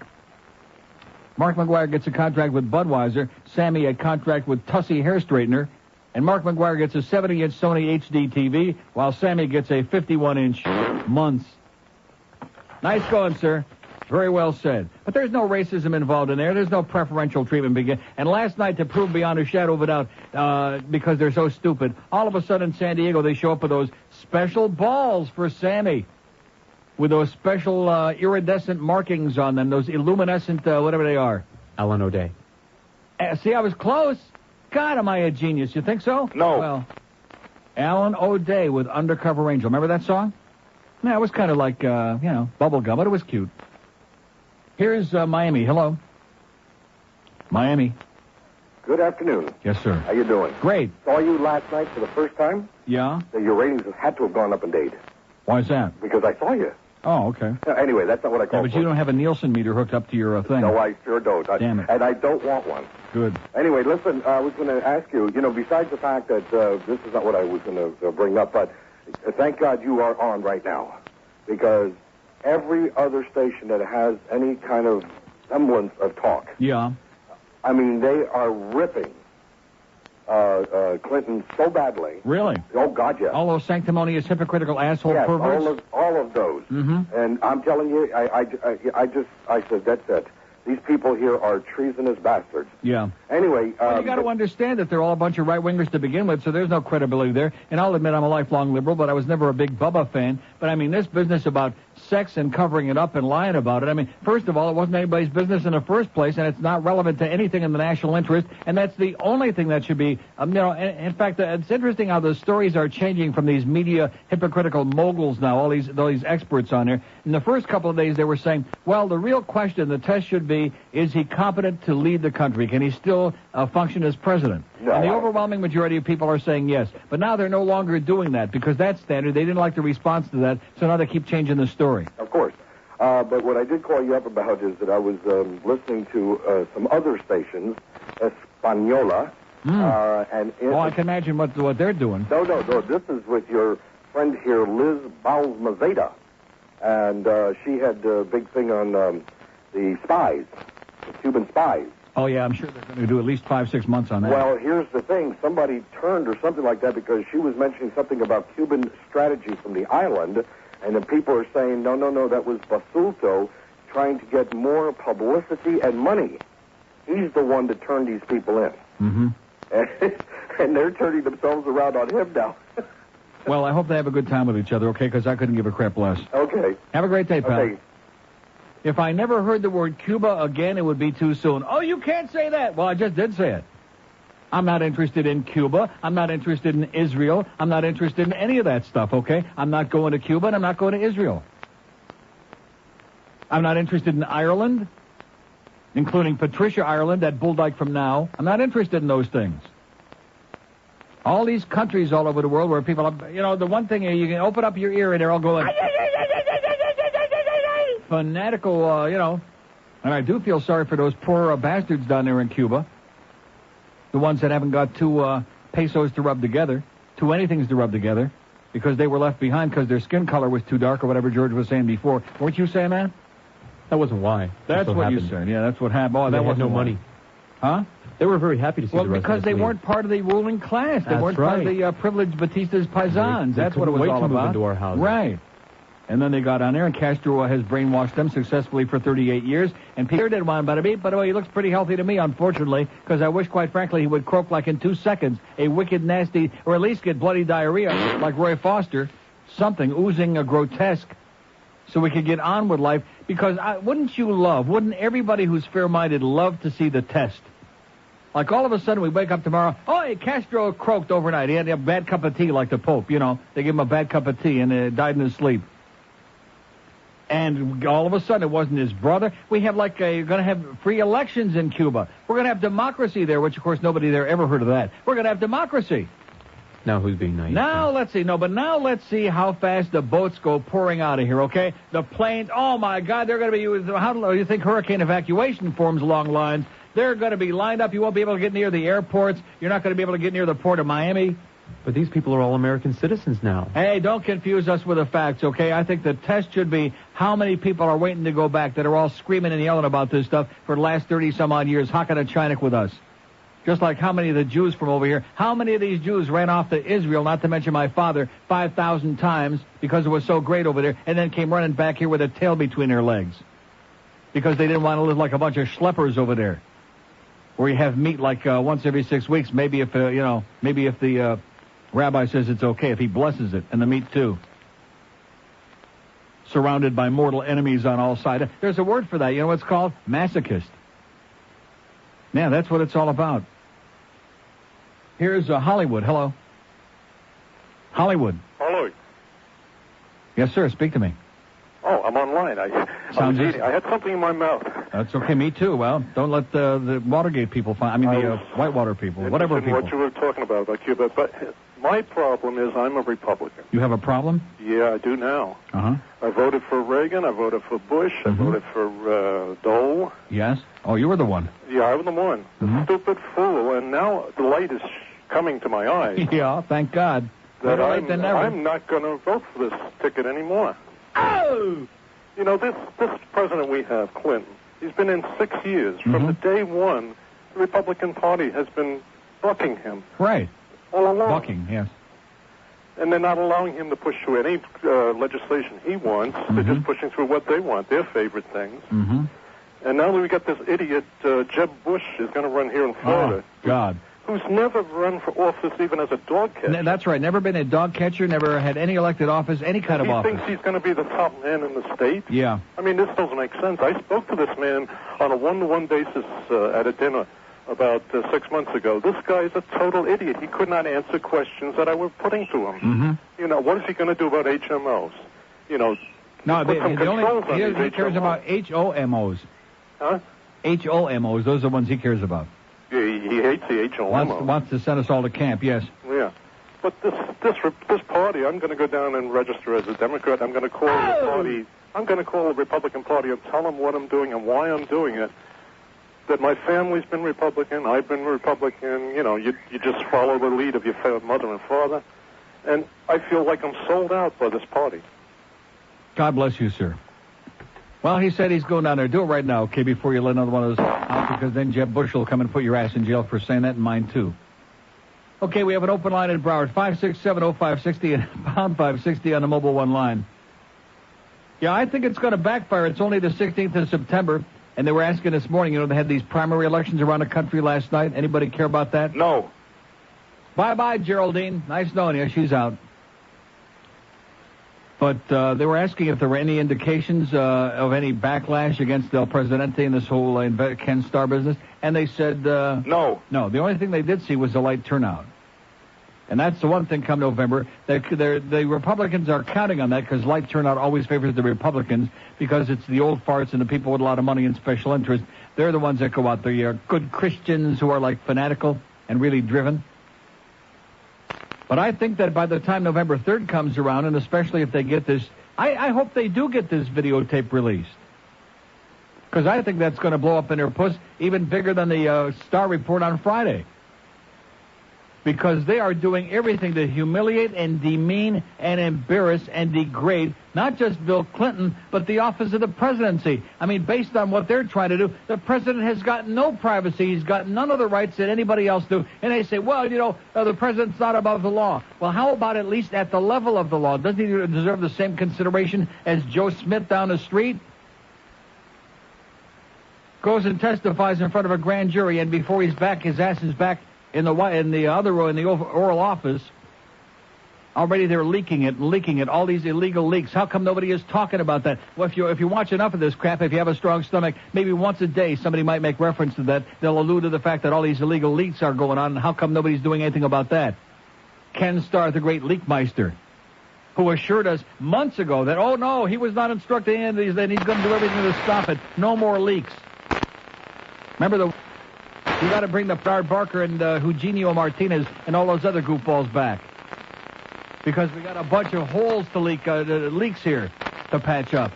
Mark McGwire gets a contract with Budweiser. Sammy a contract with Tussie Hair Straightener. And Mark McGwire gets a 70-inch Sony HD TV, while Sammy gets a 51-inch Munz. Nice going, sir. Very well said. But there's no racism involved in there. There's no preferential treatment. And last night, to prove beyond a shadow of a doubt, because they're so stupid, all of a sudden in San Diego, they show up with those special balls for Sammy, with those special iridescent markings on them, those illuminescent, whatever they are. Alan O'Day. See, I was close. God, am I a genius? You think so? No. Well, Alan O'Day with Undercover Angel. Remember that song? Yeah, it was kind of like, bubble gum, but it was cute. Here's Miami. Hello. Miami. Good afternoon. Yes, sir. How you doing? Great. Saw you last night for the first time. Yeah? Your ratings had to have gone up in date. Why is that? Because I saw you. Oh, okay. Anyway, that's not what I called but you don't have a Nielsen meter hooked up to your thing. No, I sure don't. Damn it. And I don't want one. Good. Anyway, listen, I was going to ask you, besides the fact that this is not what I was going to bring up, but thank God you are on right now. Because every other station that has any kind of semblance of talk. Yeah. I mean, they are ripping Clinton so badly. Really? Oh, God, yes. All those sanctimonious, hypocritical asshole yes, perverts? all of those. Mm-hmm. And I'm telling you, I said, that's it. These people here are treasonous bastards. Yeah. Anyway. Well, you got to understand that they're all a bunch of right-wingers to begin with, so there's no credibility there. And I'll admit I'm a lifelong liberal, but I was never a big Bubba fan. But, I mean, this business about sex and covering it up and lying about it, I mean, first of all, it wasn't anybody's business in the first place, and it's not relevant to anything in the national interest, and that's the only thing that should be, in fact, it's interesting how the stories are changing from these media hypocritical moguls now, all these experts on there. In the first couple of days, they were saying, well, the real question, the test should be, is he competent to lead the country? Can he still function as president? No, and the overwhelming majority of people are saying yes. But now they're no longer doing that because that's standard. They didn't like the response to that, so now they keep changing the story. Of course. But what I did call you up about is that I was listening to some other stations, Española. I can imagine what they're doing. No. This is with your friend here, Liz Balmazeda. And she had a big thing on the spies, the Cuban spies. Oh, yeah, I'm sure they're going to do at least 5-6 months on that. Well, here's the thing. Somebody turned or something like that because she was mentioning something about Cuban strategy from the island, and then people are saying, no, that was Basulto trying to get more publicity and money. He's the one that turned these people in. Mm-hmm. And they're turning themselves around on him now. Well, I hope they have a good time with each other, okay, because I couldn't give a crap less. Okay. Have a great day, pal. Okay. If I never heard the word Cuba again, it would be too soon. Oh, you can't say that. Well, I just did say it. I'm not interested in Cuba. I'm not interested in Israel. I'm not interested in any of that stuff, okay? I'm not going to Cuba, and I'm not going to Israel. I'm not interested in Ireland, including Patricia Ireland, that bulldyke from now. I'm not interested in those things. All these countries all over the world where people, the one thing you can open up your ear and they're all going fanatical, and I do feel sorry for those poor bastards down there in Cuba, the ones that haven't got two pesos to rub together, two anythings to rub together, because they were left behind because their skin color was too dark or whatever George was saying before. Weren't you saying that? That wasn't why. That's what you said. Yeah, that's what happened. Oh, that was no money. Huh? They were very happy to see the rest because of they weren't part of the ruling class. They weren't part of the privileged Batista's paisans. That's what it was all about. Move into our house. Right. And then they got on there, and Castro has brainwashed them successfully for 38 years. And Peter didn't want him to be, but he looks pretty healthy to me, unfortunately, because I wish, quite frankly, he would croak like in 2 seconds, a wicked, nasty, or at least get bloody diarrhea like Roy Foster, something oozing a grotesque, so we could get on with life. Because wouldn't everybody who's fair-minded love to see the test? Like all of a sudden we wake up tomorrow, Castro croaked overnight. He had a bad cup of tea like the Pope, They gave him a bad cup of tea and died in his sleep. And all of a sudden it wasn't his brother. We have you're going to have free elections in Cuba. We're going to have democracy there, which of course nobody there ever heard of that. We're going to have democracy. Now who's being naive? Now let's see. No, but now let's see how fast the boats go pouring out of here, okay? The planes, oh my God, they're going to be, how do you think hurricane evacuation forms along lines? They're going to be lined up. You won't be able to get near the airports. You're not going to be able to get near the port of Miami. But these people are all American citizens now. Hey, don't confuse us with the facts, okay? I think the test should be how many people are waiting to go back that are all screaming and yelling about this stuff for the last 30-some-odd years, hocking a Chinik with us. Just like how many of the Jews from over here, how many of these Jews ran off to Israel, not to mention my father, 5,000 times because it was so great over there, and then came running back here with a tail between their legs because they didn't want to live like a bunch of schleppers over there, where you have meat like once every 6 weeks. Maybe if the rabbi says it's okay, if he blesses it, and the meat too. Surrounded by mortal enemies on all sides. There's a word for that. You know what it's called? Masochist. Yeah, that's what it's all about. Here's Hollywood. Hello. Hollywood. Hello. Yes, sir. Speak to me. Oh, I'm online. I had something in my mouth. That's okay. Me too. Well, don't let the Watergate people find. The Whitewater people, whatever people. What you were talking about Cuba, but my problem is I'm a Republican. You have a problem? Yeah, I do now. Uh-huh. I voted for Reagan. I voted for Bush. I voted for Dole. Yes. Oh, you were the one. Yeah, I was the one. The stupid fool. And now the light is coming to my eyes. Yeah, thank God. That I'm not going to vote for this ticket anymore. Oh! You know, this president we have, Clinton, he's been in 6 years. From the day one, the Republican Party has been bucking him. Right. All along. Bucking, yes. And they're not allowing him to push through any legislation he wants. They're just pushing through what they want, their favorite things. And now we got this idiot, Jeb Bush, is going to run here in Florida. Oh, God. Who's never run for office even as a dog catcher. That's right. Never been a dog catcher, never had any elected office, any kind of office. He thinks he's going to be the top man in the state? Yeah. I mean, this doesn't make sense. I spoke to this man on a one-to-one basis at a dinner about 6 months ago. This guy's a total idiot. He could not answer questions that I was putting to him. You know, what is he going to do about HMOs? You know, no, put some controls on he these cares HMOs. about HOMOs. Huh? HOMOs, those are the ones he cares about. Yeah, he hates the HOMOs. Wants to send us all to camp, yes. Yeah. But this party, I'm going to go down and register as a Democrat. I'm going to call the party. I'm going to call the Republican Party and tell them what I'm doing and why I'm doing it. That my family's been Republican, I've been Republican. You know, you just follow the lead of your mother and father. And I feel like I'm sold out by this party. God bless you, sir. Well, he said he's going down there. Do it right now, okay, before you let another one of those out, because then Jeb Bush will come and put your ass in jail for saying that, and mine too. Okay, we have an open line in Broward, 567-0560 and pound 560 on the mobile one line. Yeah, I think it's going to backfire. It's only the 16th of September, and they were asking this morning, you know, they had these primary elections around the country last night. Anybody care about that? No. Bye-bye, Geraldine. Nice knowing you. She's out. But they were asking if there were any indications of any backlash against El Presidente and this whole Ken Starr business. And they said... no. No, the only thing they did see was a light turnout. And that's the one thing come November. The Republicans are counting on that because light turnout always favors the Republicans because it's the old farts and the people with a lot of money and special interest. They're the ones that go out there. You're good Christians who are like fanatical and really driven. But I think that by the time November 3rd comes around, and especially if they get this, I hope they do get this videotape released. Because I think that's going to blow up in their puss even bigger than the Star Report on Friday. Because they are doing everything to humiliate and demean and embarrass and degrade not just Bill Clinton, but the office of the presidency. I mean, based on what they're trying to do, the president has got no privacy. He's got none of the rights that anybody else do. And they say, well, you know, the president's not above the law. Well, how about at least at the level of the law? Doesn't he deserve the same consideration as Joe Smith down the street? Goes and testifies in front of a grand jury, and before he's back, his ass is back in the oral office. Already they're leaking it, all these illegal leaks. How come nobody is talking about that? Well, if you watch enough of this crap, if you have a strong stomach, maybe once a day somebody might make reference to that. They'll allude to the fact that all these illegal leaks are going on, and how come nobody's doing anything about that? Ken Starr, the great leakmeister, who assured us months ago that, oh no, he was not instructing any of these, and he's going to do everything to stop it. No more leaks. Remember we got to bring the Barker and Eugenio Martinez and all those other goofballs back. because we got a bunch of holes to leaks here to patch up.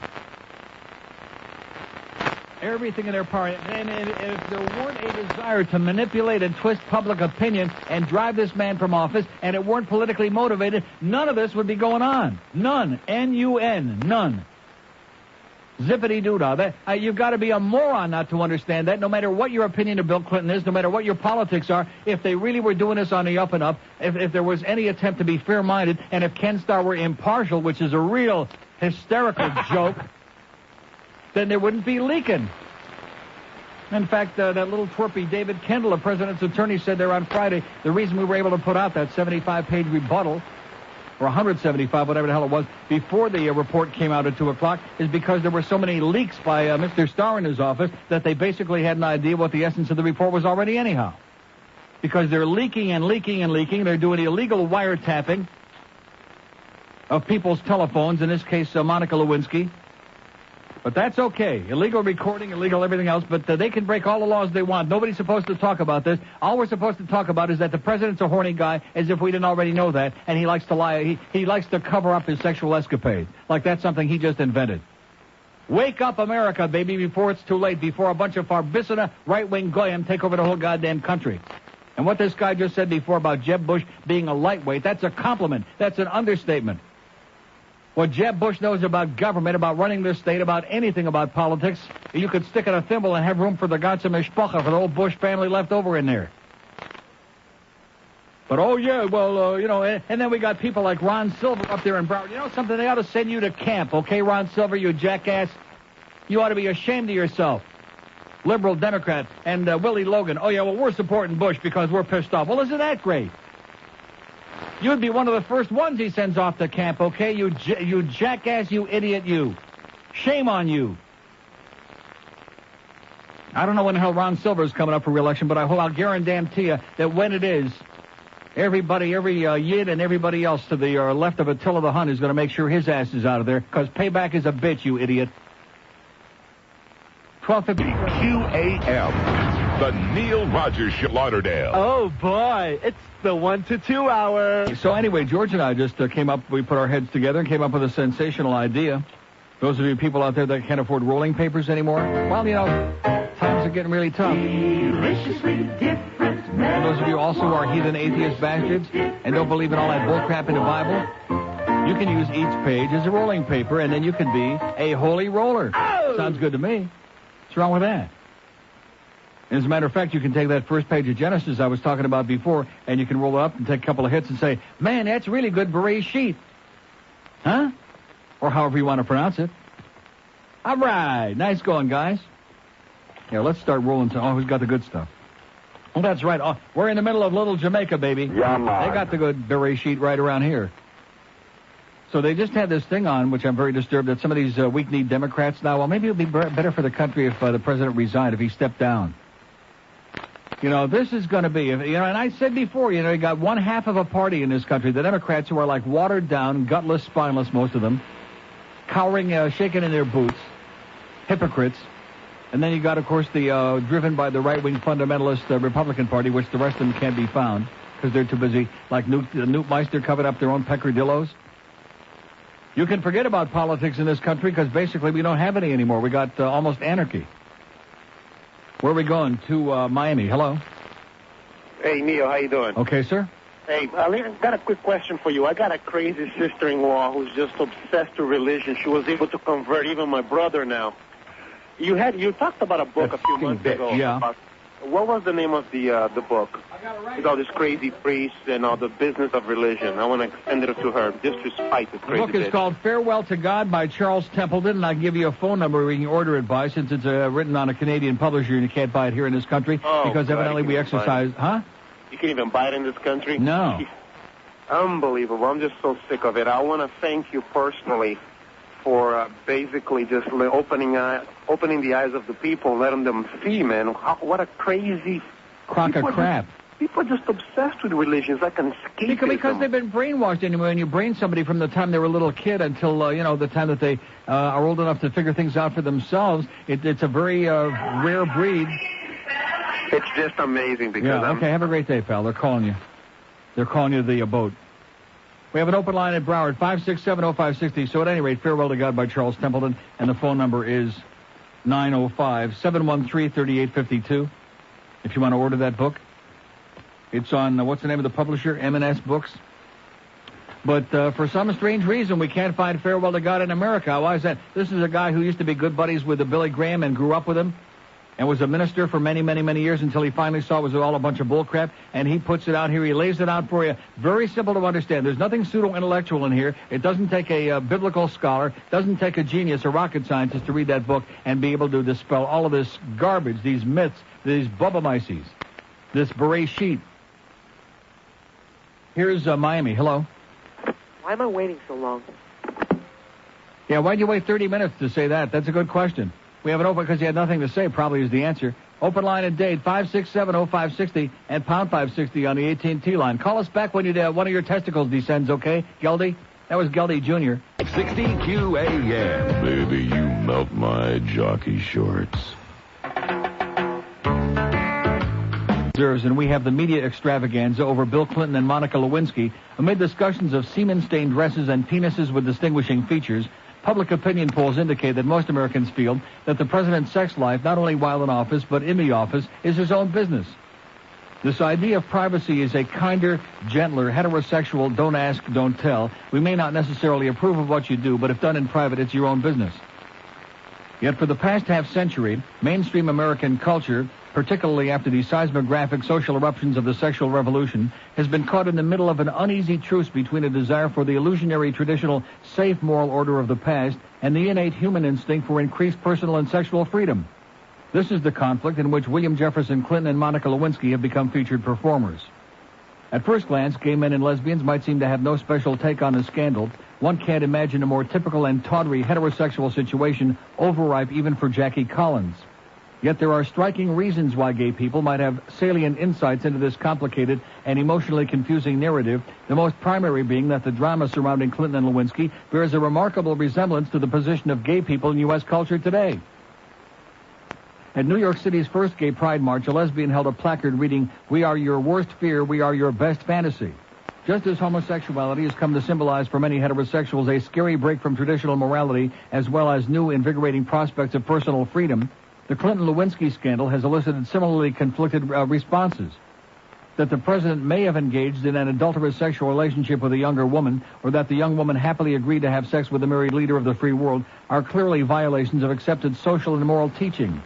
Everything in their power. And if there weren't a desire to manipulate and twist public opinion and drive this man from office, and it weren't politically motivated, none of this would be going on. None. N-U-N. None. Zippity-doo-dah. You've got to be a moron not to understand that, no matter what your opinion of Bill Clinton is, no matter what your politics are. If they really were doing this on the up and up, if there was any attempt to be fair-minded, and if Ken Starr were impartial, which is a real hysterical joke, then there wouldn't be leaking. In fact, that little twerpy David Kendall, the president's attorney, said there on Friday, the reason we were able to put out that 75-page rebuttal, or 175, whatever the hell it was, before the report came out at 2 o'clock, is because there were so many leaks by Mr. Starr in his office that they basically had an idea what the essence of the report was already anyhow. Because they're leaking and leaking and leaking. They're doing illegal wiretapping of people's telephones, in this case, Monica Lewinsky. But that's okay. Illegal recording, illegal everything else, but they can break all the laws they want. Nobody's supposed to talk about this. All we're supposed to talk about is that the president's a horny guy, as if we didn't already know that, and he likes to lie. He likes to cover up his sexual escapade, like that's something he just invented. Wake up, America, baby, before it's too late, before a bunch of Farbissina right-wing goyim take over the whole goddamn country. And what this guy just said before about Jeb Bush being a lightweight, that's a compliment. That's an understatement. What Jeb Bush knows about government, about running this state, about anything about politics, you could stick in a thimble and have room for the ganze Mishpacha, for the whole Bush family left over in there. But, oh, yeah, well, and then we got people like Ron Silver up there in Broward. You know something? They ought to send you to camp, okay, Ron Silver, you jackass? You ought to be ashamed of yourself. Liberal Democrat and Willie Logan. Oh, yeah, well, we're supporting Bush because we're pissed off. Well, isn't that great? You'd be one of the first ones he sends off to camp, okay? You jackass, you idiot, you. Shame on you. I don't know when the hell Ron Silver's coming up for re-election, but I'll guarantee you that when it is, everybody, every Yid and everybody else to the left of Attila the Hun is going to make sure his ass is out of there, because payback is a bitch, you idiot. 12:50 QAM, the Neil Rogers Show, Lauderdale. Oh, boy, it's the 1 to 2 hour. So anyway, George and I just came up, we put our heads together and came up with a sensational idea. Those of you people out there that can't afford rolling papers anymore, well, times are getting really tough. Deliciously different. And those of you also who are heathen atheist bastards and don't believe in all that bullcrap in the Bible, you can use each page as a rolling paper, and then you can be a holy roller. Oh! Sounds good to me. What's wrong with that? As a matter of fact, you can take that first page of Genesis I was talking about before, and you can roll it up and take a couple of hits and say, man, that's really good beret sheet. Huh? Or however you want to pronounce it. All right. Nice going, guys. Yeah, let's start rolling. Who's got the good stuff? Oh, that's right. Oh, we're in the middle of Little Jamaica, baby. Yeah, man. They got the good beret sheet right around here. So they just had this thing on, which I'm very disturbed, that some of these weak-kneed Democrats now, well, maybe it would be better for the country if the president resigned, if he stepped down. This is going to be, and I said before, you got one half of a party in this country, the Democrats, who are like watered down, gutless, spineless, most of them, cowering, shaking in their boots, hypocrites. And then you got, of course, the driven by the right-wing fundamentalist Republican Party, which the rest of them can't be found because they're too busy, like Newt Meister, covering up their own peccadillos. You can forget about politics in this country because basically we don't have any anymore. We got almost anarchy. Where are we going? To Miami. Hello. Hey, Neil, how you doing? Okay, sir. Hey, I got a quick question for you. I got a crazy sister-in-law who's just obsessed with religion. She was able to convert even my brother now. You talked about a book a few months ago. Yeah. What was the name of the book? With all this crazy priests and all the business of religion. I want to send it to her just to spite this crazy The book is called Farewell to God by Charles Templeton, and I'll give you a phone number where you can order it by, since it's written on a Canadian publisher and you can't buy it here in this country because evidently we exercise... Huh? You can even buy it in this country? No. Unbelievable. I'm just so sick of it. I want to thank you personally for basically just opening the eyes of the people, letting them see, man, what a crazy... Crock of crap. People are just obsessed with religion. It's like an escapism. Because they've been brainwashed anyway, and you brain somebody from the time they were a little kid until, the time that they are old enough to figure things out for themselves. It's a very rare breed. It's just amazing because okay, have a great day, pal. They're calling you. They're calling you the boat. We have an open line at Broward, 5670560. So at any rate, Farewell to God by Charles Templeton, and the phone number is 905-713-3852. If you want to order that book. It's on, what's the name of the publisher? M&S Books. But for some strange reason, we can't find Farewell to God in America. Why is that? This is a guy who used to be good buddies with Billy Graham and grew up with him and was a minister for many, many, many years until he finally saw it was all a bunch of bullcrap, and he puts it out here. He lays it out for you. Very simple to understand. There's nothing pseudo-intellectual in here. It doesn't take a biblical scholar, doesn't take a genius, a rocket scientist to read that book and be able to dispel all of this garbage, these myths, these bubba-myces, this Bereshit. Here's Miami. Hello. Why am I waiting so long? Yeah, why'd you wait 30 minutes to say that? That's a good question. We have an open because you had nothing to say, probably is the answer. Open line at Dade, 5670560 and pound 560 on the AT&T line. Call us back when one of your testicles descends, okay, Geldy? That was Geldy Jr. 60 QAM. Baby, you melt my jockey shorts. And we have the media extravaganza over Bill Clinton and Monica Lewinsky. Amid discussions of semen-stained dresses and penises with distinguishing features, public opinion polls indicate that most Americans feel that the president's sex life, not only while in office, but in the office, is his own business. This idea of privacy is a kinder, gentler, heterosexual, don't ask, don't tell. We may not necessarily approve of what you do, but if done in private, it's your own business. Yet for the past half-century, mainstream American culture, particularly after the seismographic social eruptions of the sexual revolution, has been caught in the middle of an uneasy truce between a desire for the illusionary traditional safe moral order of the past and the innate human instinct for increased personal and sexual freedom. This is the conflict in which William Jefferson Clinton and Monica Lewinsky have become featured performers. At first glance, gay men and lesbians might seem to have no special take on the scandal. One can't imagine a more typical and tawdry heterosexual situation overripe even for Jackie Collins. Yet there are striking reasons why gay people might have salient insights into this complicated and emotionally confusing narrative, the most primary being that the drama surrounding Clinton and Lewinsky bears a remarkable resemblance to the position of gay people in U.S. culture today. At New York City's first gay pride march, a lesbian held a placard reading, "We are your worst fear, we are your best fantasy." Just as homosexuality has come to symbolize for many heterosexuals a scary break from traditional morality as well as new invigorating prospects of personal freedom, the Clinton-Lewinsky scandal has elicited similarly conflicted responses. That the president may have engaged in an adulterous sexual relationship with a younger woman, or that the young woman happily agreed to have sex with the married leader of the free world, are clearly violations of accepted social and moral teaching.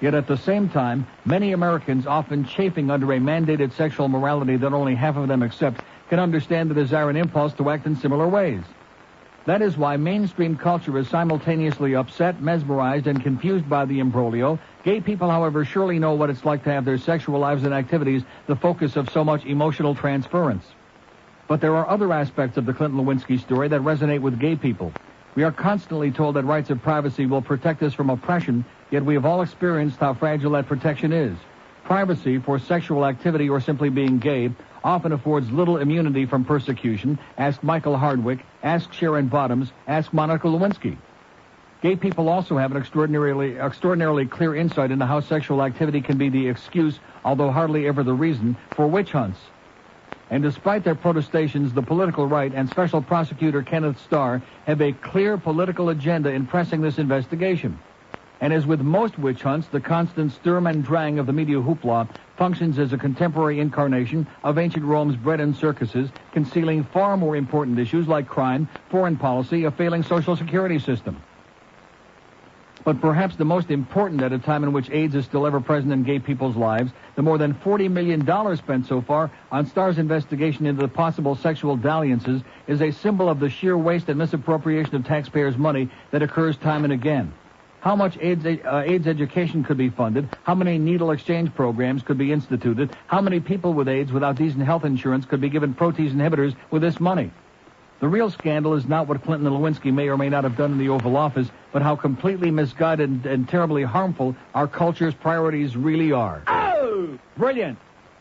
Yet at the same time, many Americans, often chafing under a mandated sexual morality that only half of them accept, can understand the desire and impulse to act in similar ways. That is why mainstream culture is simultaneously upset, mesmerized, and confused by the imbroglio. Gay people, however, surely know what it's like to have their sexual lives and activities the focus of so much emotional transference. But there are other aspects of the Clinton-Lewinsky story that resonate with gay people. We are constantly told that rights of privacy will protect us from oppression, yet we have all experienced how fragile that protection is. Privacy for sexual activity or simply being gay often affords little immunity from persecution. Ask Michael Hardwick, ask Sharon Bottoms, ask Monica Lewinsky. Gay people also have an extraordinarily clear insight into how sexual activity can be the excuse, although hardly ever the reason, for witch hunts. And despite their protestations, the political right and Special Prosecutor Kenneth Starr have a clear political agenda in pressing this investigation. And as with most witch hunts, the constant Sturm and Drang of the media hoopla functions as a contemporary incarnation of ancient Rome's bread and circuses, concealing far more important issues like crime, foreign policy, a failing social security system. But perhaps the most important at a time in which AIDS is still ever present in gay people's lives, the more than $40 million spent so far on Starr's investigation into the possible sexual dalliances is a symbol of the sheer waste and misappropriation of taxpayers' money that occurs time and again. How much AIDS education could be funded? How many needle exchange programs could be instituted? How many people with AIDS without decent health insurance could be given protease inhibitors with this money? The real scandal is not what Clinton and Lewinsky may or may not have done in the Oval Office, but how completely misguided and terribly harmful our culture's priorities really are. Oh! Brilliant!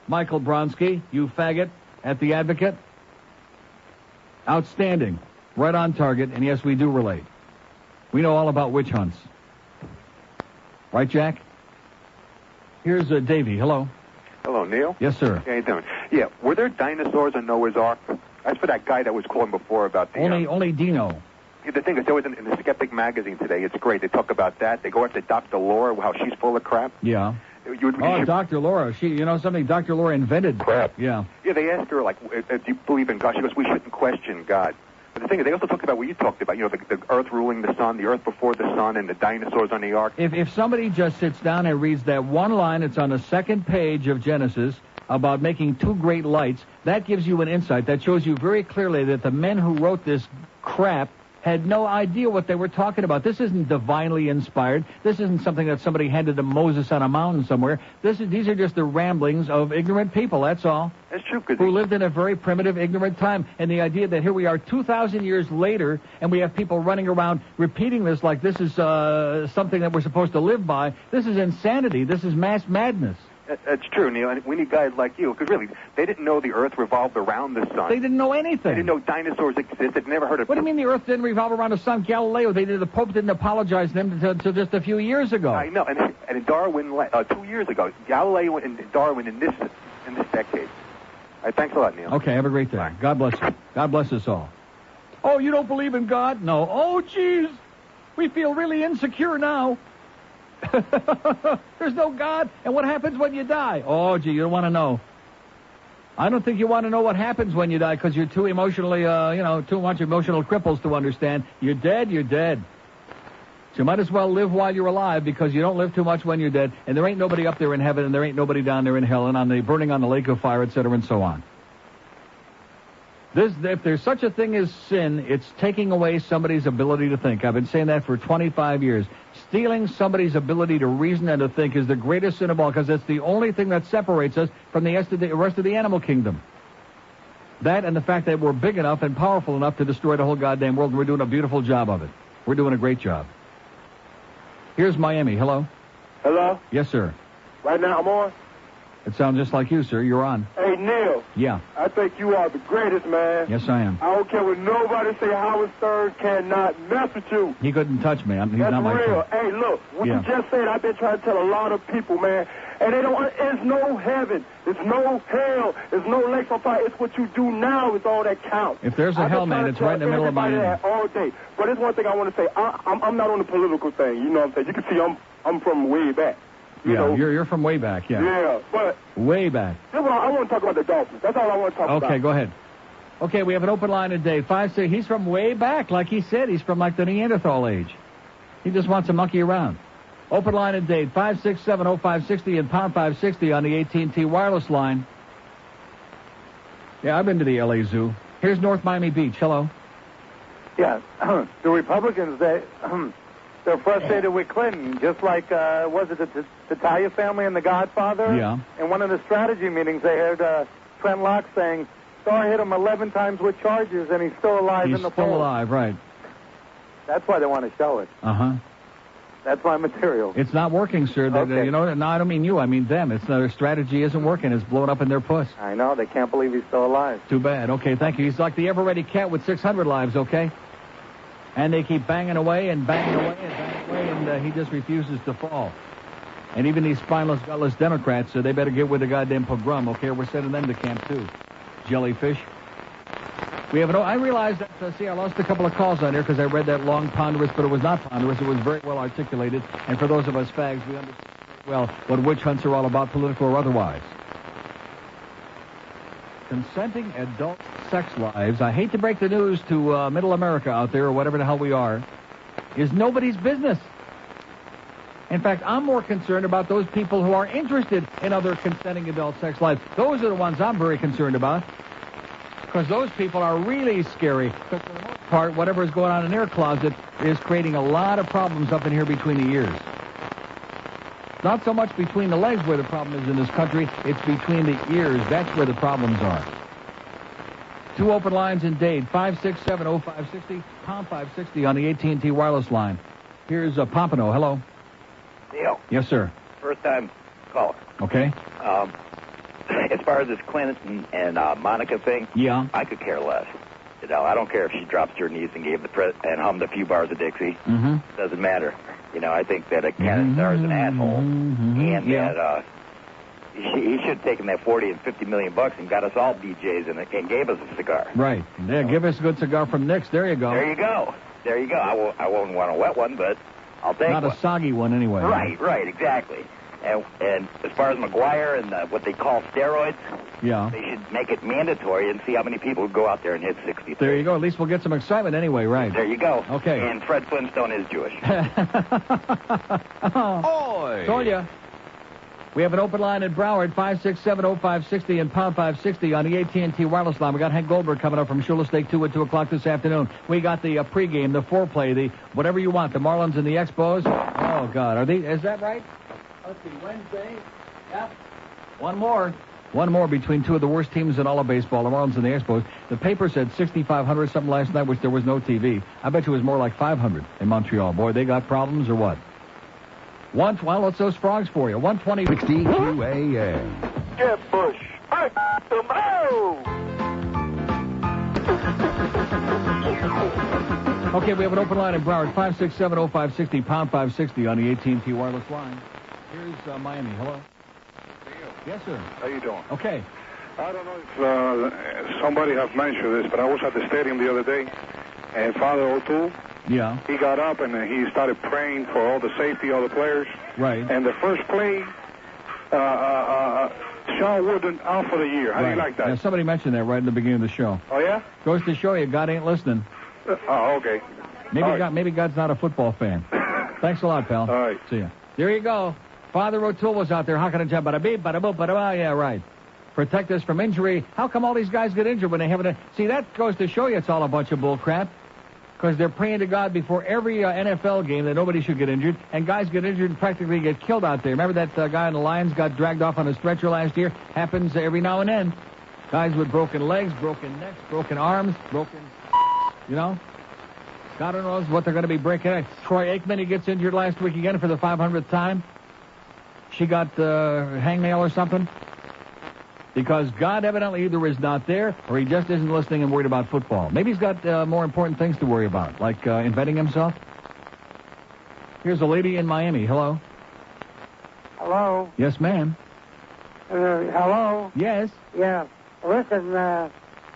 Michael Bronsky, you faggot, at The Advocate. Outstanding. Right on target, and yes, we do relate. We know all about witch hunts. Right, Jack? Here's Davey. Hello. Hello, Neil. Yes, sir. How you doing? Yeah, were there dinosaurs on Noah's Ark? As for that guy that was calling before about the... Only Dino. The thing is, there was in the Skeptic magazine today. It's great. They talk about that. They go after Dr. Laura, how she's full of crap. Yeah. Dr. Laura. Something Dr. Laura invented. Crap. Yeah. Yeah, they asked her, like, do you believe in God? She goes, we shouldn't question God. But the thing is, they also talked about what you talked about, the earth ruling the sun, the earth before the sun, and the dinosaurs on the ark. If somebody just sits down and reads that one line, it's on the second page of Genesis, about making two great lights, that gives you an insight. That shows you very clearly that the men who wrote this crap had no idea what they were talking about. This isn't divinely inspired. This isn't something that somebody handed to Moses on a mountain somewhere. These are just the ramblings of ignorant people, that's all. That's true. Who lived in a very primitive, ignorant time. And the idea that here we are 2,000 years later, and we have people running around repeating this like this is something that we're supposed to live by, this is insanity. This is mass madness. That's true, Neil, and we need guys like you, because really, they didn't know the Earth revolved around the sun. They didn't know anything. They didn't know dinosaurs existed. They'd never heard of... What do you mean the Earth didn't revolve around the sun? Galileo, the Pope didn't apologize to them until just a few years ago. I know, and Darwin, 2 years ago, Galileo and Darwin in this decade. All right, thanks a lot, Neil. Okay, have a great day. Bye. God bless you. God bless us all. Oh, you don't believe in God? No. Oh, geez, we feel really insecure now. There's no God, and what happens when you die? Oh, gee, you don't want to know. I don't think you want to know what happens when you die because you're too emotionally, too much emotional cripples to understand. You're dead, you're dead. So you might as well live while you're alive because you don't live too much when you're dead, and there ain't nobody up there in heaven, and there ain't nobody down there in hell, and burning on the lake of fire, etc., and so on. If there's such a thing as sin, it's taking away somebody's ability to think. I've been saying that for 25 years. Stealing somebody's ability to reason and to think is the greatest sin of all because it's the only thing that separates us from the rest of the animal kingdom. That and the fact that we're big enough and powerful enough to destroy the whole goddamn world, and we're doing a beautiful job of it. We're doing a great job. Here's Miami. Hello? Hello? Yes, sir. Right now I'm on? It sounds just like you, sir. You're on. Hey, Neil. Yeah. I think you are the greatest, man. Yes, I am. I don't care what nobody say. Howard Stern cannot mess with you. He couldn't touch me. He's That's not my real. friend. Hey, look. What Yeah. you just said, I've been trying to tell a lot of people, man. And they don't. There's no heaven. There's no hell. There's no lake of fire. It's what you do now is all that counts. If there's a hell, man, it's right in the middle of Miami. That all day. But there's one thing I want to say. I'm not on the political thing. You know what I'm saying? You can see I'm from way back. You know? You're from way back, yeah. Yeah, but... Way back. I want to talk about the Dolphins. That's all I want to talk about. Okay, go ahead. Okay, we have an open line today. 5-6. He's from way back, like he said. He's from like the Neanderthal age. He just wants to monkey around. Open line at date 5670560 and pound 560 on the AT&T wireless line. Yeah, I've been to the LA Zoo. Here's North Miami Beach. Hello. Yeah, the Republicans, they're frustrated with Clinton, just like, was it the Talia family and the Godfather? Yeah. In one of the strategy meetings, they heard Trent Locke saying, Starr hit him 11 times with charges, and he's still alive in the polls. He's still alive, right. That's why they want to show it. Uh-huh. That's my material. It's not working, sir. Okay. No, I don't mean you. I mean them. Their strategy isn't working. It's blowing up in their puss. I know. They can't believe he's still alive. Too bad. Okay, thank you. He's like the ever-ready cat with 600 lives, okay? And they keep banging away and banging away and banging away, and he just refuses to fall. And even these spineless, gutless Democrats, they better get with the goddamn pogrom, okay? We're sending them to camp, too. Jellyfish. We have I realized that, I lost a couple of calls on here because I read that long ponderous, but it was not ponderous. It was very well articulated. And for those of us fags, we understand well what witch hunts are all about, political or otherwise. Consenting adult sex lives, I hate to break the news to middle America out there, or whatever the hell we are, is nobody's business. In fact, I'm more concerned about those people who are interested in other consenting adult sex lives. Those are the ones I'm very concerned about. Because those people are really scary. Because for the most part, whatever is going on in their closet is creating a lot of problems up in here between the ears. Not so much between the legs where the problem is in this country, it's between the ears. That's where the problems are. 2 open lines in Dade, 5670560, pound 560 on the AT&T wireless line. Here's Pompano. Hello. Neil. Yes, sir. First time caller. Okay. As far as this Clinton and Monica thing, yeah, I could care less. You know, I don't care if she drops to her knees and and hummed a few bars of Dixie. Mm-hmm. Doesn't matter. You know, I think that Ken Starr is an asshole, and that he should have taken that 40 and 50 million bucks and got us all BJs and gave us a cigar. Right. Yeah, give us a good cigar from Nick's. There you go. There you go. There you go. I won't want a wet one, but I'll take Not one. a soggy one anyway. Right, exactly. And as far as McGwire and what they call steroids, yeah, they should make it mandatory and see how many people would go out there and hit 60. There you go. At least we'll get some excitement anyway, right? There you go. Okay. And Fred Flintstone is Jewish. Oi! Told ya. We have an open line at Broward, 5670560 and pound 560 on the AT&T wireless line. We got Hank Goldberg coming up from Shula Steak 2 at 2 o'clock this afternoon. We got the pregame, the foreplay, the whatever you want, the Marlins and the Expos. Oh, God. Is that right? Let's see, Wednesday. Yep. One more between two of the worst teams in all of baseball, the Marlins and the Expos. The paper said 6,500 something last night, which there was no TV. I bet you it was more like 500 in Montreal. Boy, they got problems or what? Well, it's those frogs for you. 120. 62 a.m. Jeb Bush. Okay, we have an open line in Broward, 5670560, pound 560 on the AT&T wireless line. Here's Miami. Hello. Yes, sir. How you doing? Okay. I don't know if somebody has mentioned this, but I was at the stadium the other day, and Father O'Toole, yeah, he got up and he started praying for all the safety of the players. Right. And the first play, Sean Wooden out for the year. How do you like that? Yeah, somebody mentioned that right in the beginning of the show. Oh, yeah? Goes to show you, God ain't listening. Oh, okay. Maybe God's not a football fan. Thanks a lot, pal. All right. See ya. There you go. Father O'Toole was out there hocking a jab, bada beep, bada boop, bada ba. Yeah, right. Protect us from injury. How come all these guys get injured when they haven't? See, that goes to show you it's all a bunch of bull crap. Because they're praying to God before every NFL game that nobody should get injured, and guys get injured and practically get killed out there. Remember that guy in the Lions got dragged off on a stretcher last year? Happens every now and then. Guys with broken legs, broken necks, broken arms, broken, God knows what they're going to be breaking next. Troy Aikman, he gets injured last week again for the 500th time. She got hangnail or something. Because God evidently either is not there or he just isn't listening and worried about football. Maybe he's got more important things to worry about, like inventing himself. Here's a lady in Miami. Hello. Hello. Yes, ma'am. Hello. Yes. Yeah. Listen,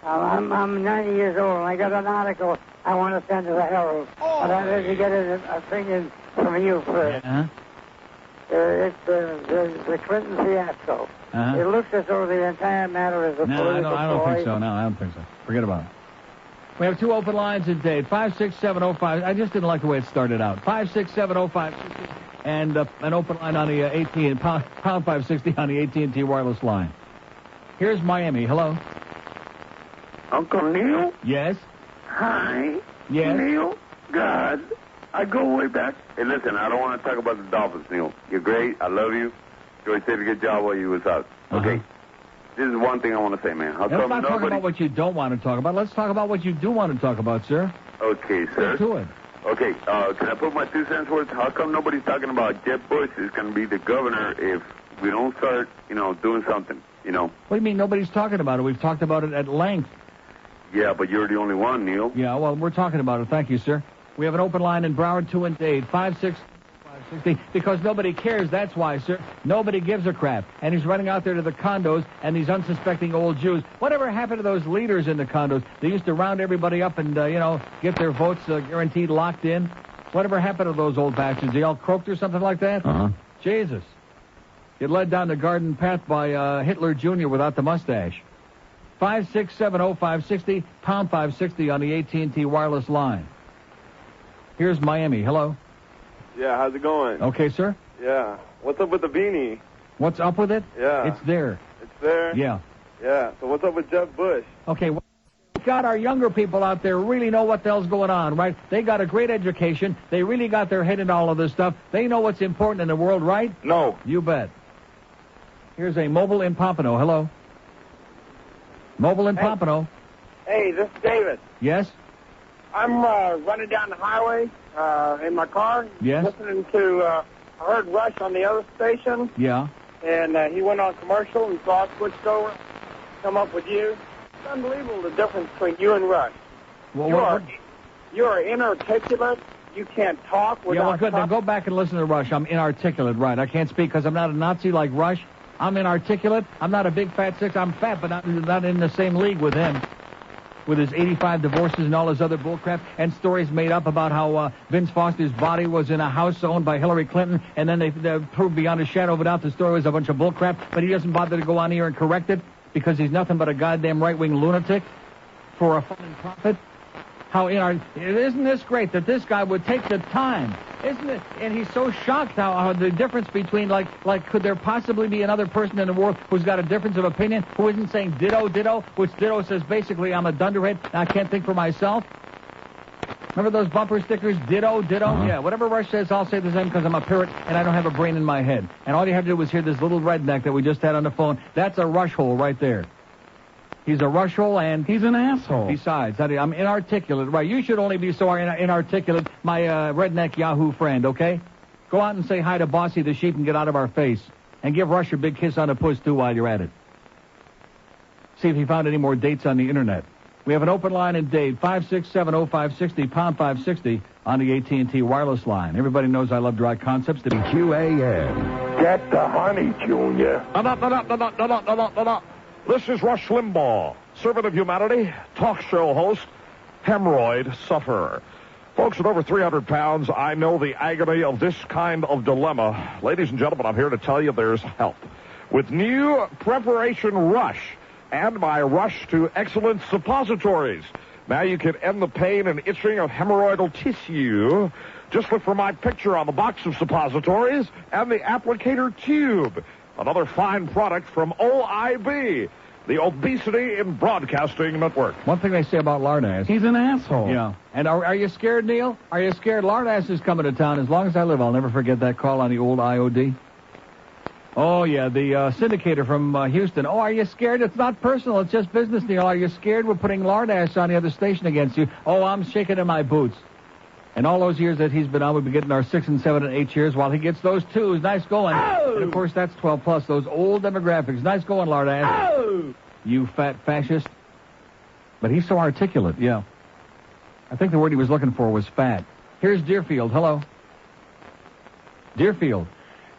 I'm 90 years old, and I got an article I want to send to the Herald. But I need to get an opinion from you first. Uh-huh. It's the Clinton fiasco. Uh-huh. It looks as though the entire matter is a political I don't think so. No, I don't think so. Forget about it. We have two open lines in date. 56705. I just didn't like the way it started out. 56705 and an open line on the AT&T pound 560 on the AT&T wireless line. Here's Miami. Hello. Uncle Neil? Yes. Hi. Yes. Neil. God. I go way back. Hey, listen, I don't want to talk about the Dolphins, Neil. You're great. I love you. You always did a good job while you was out. Okay. This is one thing I want to say, man. Let's not talk about what you don't want to talk about. Let's talk about what you do want to talk about, sir. Okay, sir. Get to it. Okay, can I put my 2 cents worth? How come nobody's talking about Jeb Bush is going to be the governor if we don't start, doing something, What do you mean nobody's talking about it? We've talked about it at length. Yeah, but you're the only one, Neil. Yeah, well, we're talking about it. Thank you, sir. We have an open line in Broward, 2 and 8, 560, because nobody cares. That's why, sir. Nobody gives a crap. And he's running out there to the condos and these unsuspecting old Jews. Whatever happened to those leaders in the condos? They used to round everybody up and, get their votes guaranteed locked in. Whatever happened to those old bastards? They all croaked or something like that? Uh-huh. Jesus. Get led down the garden path by Hitler Jr. without the mustache. 5670560, pound 560 on the AT&T wireless line. Here's Miami. Hello. Yeah, how's it going? Okay, sir. Yeah. What's up with the beanie? What's up with it? Yeah. It's there. It's there? Yeah. Yeah. So what's up with Jeb Bush? Okay, God, our younger people out there really know what the hell's going on, right? They got a great education. They really got their head in all of this stuff. They know what's important in the world, right? No. You bet. Here's a mobile in Pompano. Hello. Mobile in Pompano. Hey, this is David. Yes? I'm running down the highway in my car. Yes. Listening to, I heard Rush on the other station. Yeah. And he went on commercial, and so I switched over, come up with you. It's unbelievable the difference between you and Rush. Well, you are inarticulate. You can't talk without good. Then go back and listen to Rush. I'm inarticulate, right? I can't speak because I'm not a Nazi like Rush. I'm inarticulate. I'm not a big fat 6. I'm fat, but not in the same league with him. With his 85 divorces and all his other bullcrap, and stories made up about how Vince Foster's body was in a house owned by Hillary Clinton, and then they proved beyond a shadow of a doubt the story was a bunch of bullcrap, but he doesn't bother to go on here and correct it because he's nothing but a goddamn right-wing lunatic for a fun and profit. Isn't this great that this guy would take the time? Isn't it? And he's so shocked how the difference between, like, could there possibly be another person in the world who's got a difference of opinion, who isn't saying ditto, ditto, which ditto says basically I'm a dunderhead and I can't think for myself? Remember those bumper stickers, ditto, ditto? Yeah, whatever Rush says, I'll say the same because I'm a parrot and I don't have a brain in my head. And all you had to do was hear this little redneck that we just had on the phone. That's a Rush hole right there. He's a rush hole, and he's an asshole. Besides, I'm inarticulate. Right, you should only be so inarticulate, my redneck Yahoo friend, okay? Go out and say hi to Bossy the sheep and get out of our face. And give Rush a big kiss on the puss, too, while you're at it. See if he found any more dates on the Internet. We have an open line in Dade, 5670560, pound 560 on the AT&T wireless line. Everybody knows I love dry concepts. The QAM. Get the honey, Junior. This is Rush Limbaugh, servant of humanity, talk show host, hemorrhoid sufferer. Folks, at over 300 pounds, I know the agony of this kind of dilemma. Ladies and gentlemen, I'm here to tell you there's help. With new Preparation Rush and my Rush to Excellence suppositories. Now you can end the pain and itching of hemorrhoidal tissue. Just look for my picture on the box of suppositories and the applicator tube. Another fine product from OIB, the Obesity in Broadcasting Network. One thing they say about Lardass. He's an asshole. Yeah. And are you scared, Neil? Are you scared? Lardass is coming to town. As long as I live, I'll never forget that call on the old IOD. Oh, yeah, the syndicator from Houston. Oh, are you scared? It's not personal. It's just business, Neil. Are you scared we're putting Lardass on the other station against you? Oh, I'm shaking in my boots. And all those years that he's been on, we've been getting our 6 and 7 and 8 years while he gets those 2s. Nice going. Oh! And, of course, that's 12 plus, those old demographics. Nice going, Lardass. Oh! You fat fascist. But he's so articulate, yeah. I think the word he was looking for was fat. Here's Deerfield. Hello. Deerfield.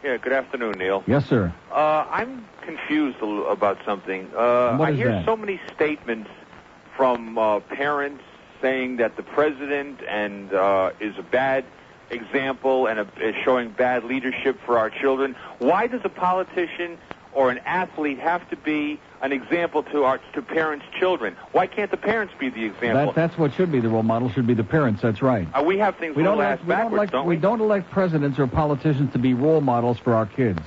Yeah, good afternoon, Neil. Yes, sir. I'm confused about something. What I is hear that? so many statements from parents saying that the president is a bad example and is showing bad leadership for our children. Why does a politician or an athlete have to be an example to parents' children? Why can't the parents be the example? That's what should be the role model, should be the parents. That's right. We have things we don't elect presidents or politicians to be role models for our kids.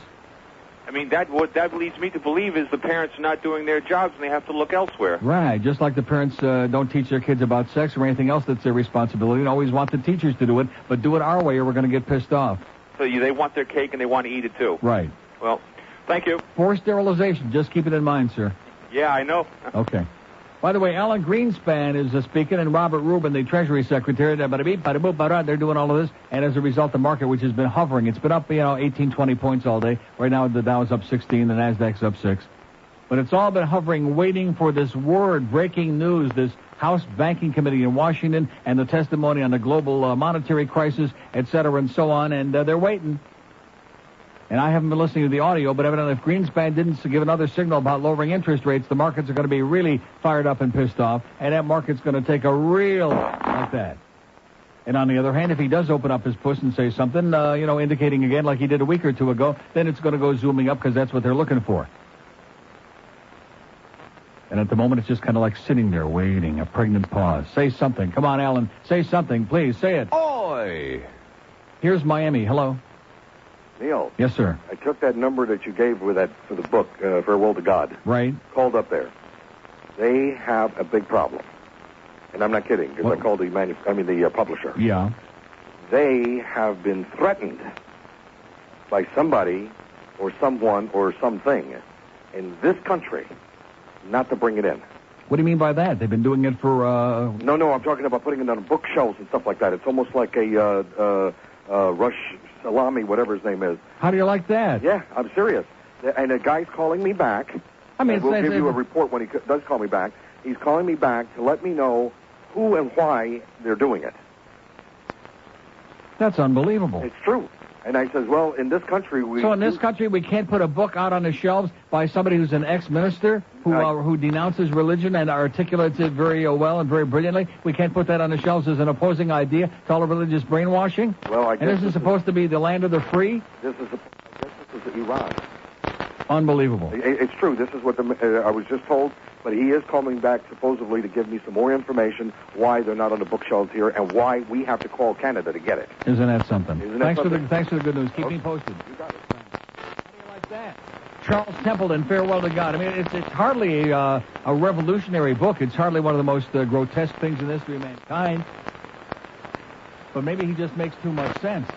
I mean, what that leads me to believe is the parents are not doing their jobs and they have to look elsewhere. Right, just like the parents don't teach their kids about sex or anything else that's their responsibility and always want the teachers to do it, but do it our way or we're going to get pissed off. So they want their cake and they want to eat it too. Right. Well, thank you. Forced sterilization, just keep it in mind, sir. Yeah, I know. Okay. By the way, Alan Greenspan is speaking, and Robert Rubin, the Treasury Secretary, they're doing all of this, and as a result, the market, which has been hovering, it's been up, 18, 20 points all day. Right now, the Dow's up 16, the Nasdaq's up 6. But it's all been hovering, waiting for this word, breaking news, this House Banking Committee in Washington, and the testimony on the global monetary crisis, et cetera, and so on, and they're waiting. And I haven't been listening to the audio, but evidently if Greenspan didn't give another signal about lowering interest rates, the markets are going to be really fired up and pissed off, and that market's going to take a real like that. And on the other hand, if he does open up his puss and say something, indicating again like he did a week or two ago, then it's going to go zooming up because that's what they're looking for. And at the moment, it's just kind of like sitting there waiting, a pregnant pause. Say something. Come on, Alan. Say something, please. Say it. Oi! Here's Miami. Hello. Neil. Yes, sir. I took that number that you gave for the book, Farewell to God. Right. Called up there. They have a big problem. And I'm not kidding, because I called the publisher. Yeah. They have been threatened by somebody or someone or something in this country not to bring it in. What do you mean by that? They've been doing it for, No, I'm talking about putting it on bookshelves and stuff like that. It's almost like a Rush Salami, whatever his name is. How do you like that? Yeah, I'm serious. And a guy's calling me back. I mean, we'll give you a report when he does call me back. He's calling me back to let me know who and why they're doing it. That's unbelievable. It's true. And I says, well, in this country we... So in this country we can't put a book out on the shelves by somebody who's an ex-minister who denounces religion and articulates it very well and very brilliantly? We can't put that on the shelves as an opposing idea to all of religious brainwashing? Well, I guess... And this is supposed to be the land of the free? This is Iran. Unbelievable. It's true. This is what I was just told, but he is coming back supposedly to give me some more information why they're not on the bookshelves here and why we have to call Canada to get it. Isn't that something? Thanks for the good news. Keep me posted. You got it. How do you like that? Charles Templeton, Farewell to God. I mean, it's hardly a revolutionary book. It's hardly one of the most grotesque things in the history of mankind. But maybe he just makes too much sense.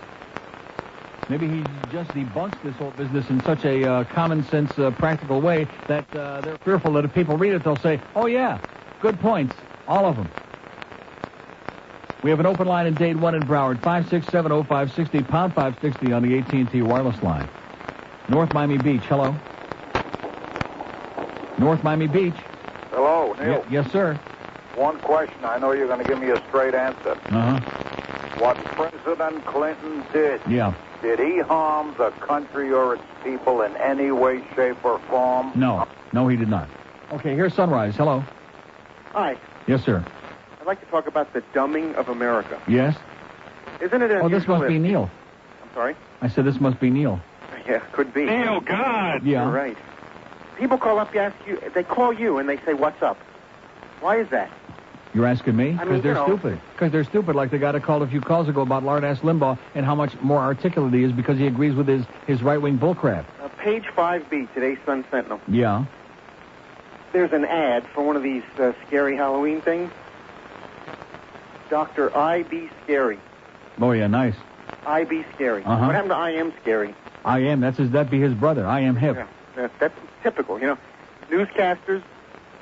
Maybe he just debunks this whole business in such a common-sense, practical way that they're fearful that if people read it, they'll say, oh, yeah, good points, all of them. We have an open line in Dade 1 in Broward, 5670560, pound 560 on the AT&T wireless line. North Miami Beach, hello. North Miami Beach. Hello, Neil. Yes, sir. One question. I know you're going to give me a straight answer. Uh-huh. What President Clinton did, Yeah. did he harm the country or its people in any way, shape, or form? No. No, he did not. Okay, here's Sunrise. Hello. Hi. Yes, sir. I'd like to talk about the dumbing of America. Yes? Isn't it unusual? Oh, this must be Neil. I'm sorry? I said this must be Neil. Yeah, could be. Neil, God! Yeah. You're right. People call up, they call you, and they say, what's up? Why is that? You're asking me? I Because mean, they're stupid. Because they're stupid, like the guy that called a few calls ago about Lard-ass Limbaugh and how much more articulate he is because he agrees with his right-wing bullcrap. Page 5B, today's Sun Sentinel. Yeah. There's an ad for one of these scary Halloween things. Dr. I.B. Scary. Oh, yeah, nice. I.B. Scary. Uh-huh. What happened to I Am Scary? I am. That'd be his brother. I am hip. Yeah, that's typical, you know. Newscasters,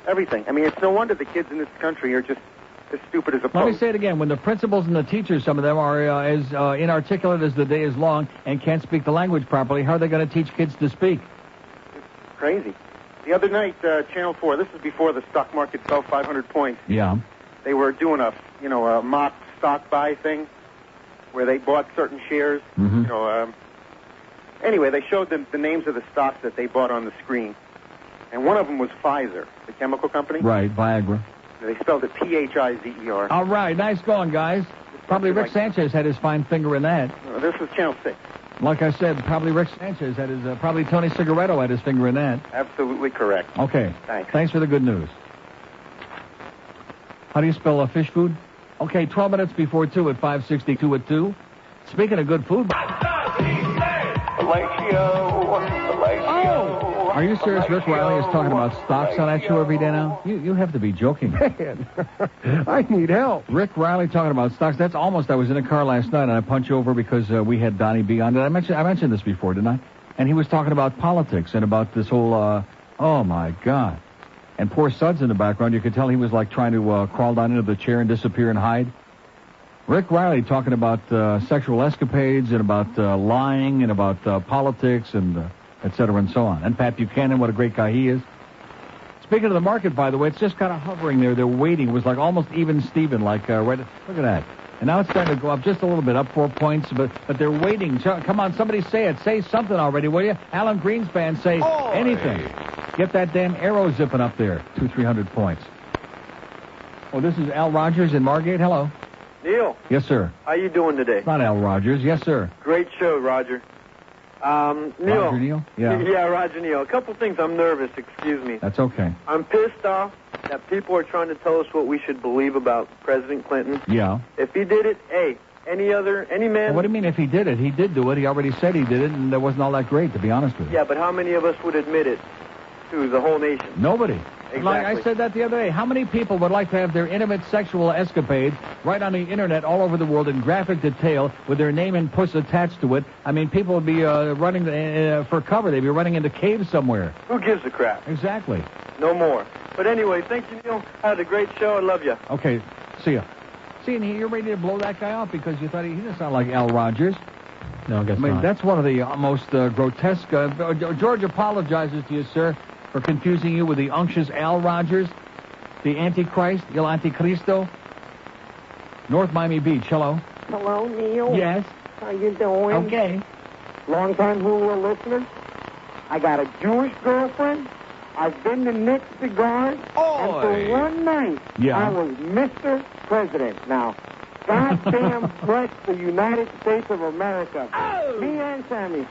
everything. I mean, it's no wonder the kids in this country are just as stupid as a Let post. me say it again. When the principals and the teachers, some of them are as inarticulate as the day is long and can't speak the language properly, how are they going to teach kids to speak? It's crazy. The other night, Channel 4, this is before the stock market fell 500 points. Yeah. They were doing a mock stock buy thing where they bought certain shares. Mm-hmm. You know, anyway, they showed the names of the stocks that they bought on the screen. And one of them was Pfizer, the chemical company. Right, Viagra. They spelled it P-H-I-Z-E-R. All right, nice going, guys. Probably Rick Sanchez had his fine finger in that. This was Channel 6. Like I said, probably Rick Sanchez had his, probably Tony Cigaretto had his finger in that. Absolutely correct. Okay. Thanks. Thanks for the good news. How do you spell fish food? Okay, 12 minutes before 2 at 562 at 2. Speaking of good food... Oh! Are you serious? Rick Riley is talking about stocks on that show every day now? You have to be joking. Man, I need help. Rick Riley talking about stocks. That's almost... I was in a car last night and I punched over because we had Donnie B on. I mentioned this before, didn't I? And he was talking about politics and about this whole... oh, my God. And poor Suds in the background. You could tell he was like trying to crawl down into the chair and disappear and hide. Rick Riley talking about sexual escapades and about lying and about politics and et cetera and so on. And Pat Buchanan, what a great guy he is. Speaking of the market, by the way, it's just kind of hovering there. They're waiting. It was like almost even Steven, like right. Look at that. And now it's starting to go up just a little bit, up 4 points, but they're waiting. Come on, somebody say it. Say something already, will you? Alan Greenspan, say anything. Get that damn arrow zipping up there. 200-300 points. Oh, this is Al Rogers in Margate. Hello. Neil. Yes, sir. How you doing today? It's not Al Rogers. Yes, sir. Great show, Roger. Neil. Roger Neal? Yeah. Yeah, Roger Neal. A couple things. I'm nervous. Excuse me. That's okay. I'm pissed off that people are trying to tell us what we should believe about President Clinton. Yeah. If he did it, hey, any man... Well, what do you mean if he did it? He did do it. He already said he did it, and that wasn't all that great, to be honest with you. Yeah, but how many of us would admit it to the whole nation? Nobody. Exactly. Like I said that the other day. How many people would like to have their intimate sexual escapades right on the internet all over the world in graphic detail with their name and puss attached to it? I mean, people would be running for cover. They'd be running into caves somewhere. Who gives a crap? Exactly. No more. But anyway, thank you, Neil. Had a great show. I love you. Okay. See ya. See, and you're ready to blow that guy off because you thought he doesn't sound like Al Rogers. No, I guess not. not. That's one of the most grotesque... George apologizes to you, sir, for confusing you with the unctuous Al Rogers, the Antichrist, El Anticristo. North Miami Beach, hello. Hello, Neil. Yes. How you doing? Okay. Long-time Hulu listeners. I got a Jewish girlfriend. I've been to Nick's Cigars. And for one night, I was Mr. President. Now, goddamn bless the United States of America. Me and Sammy.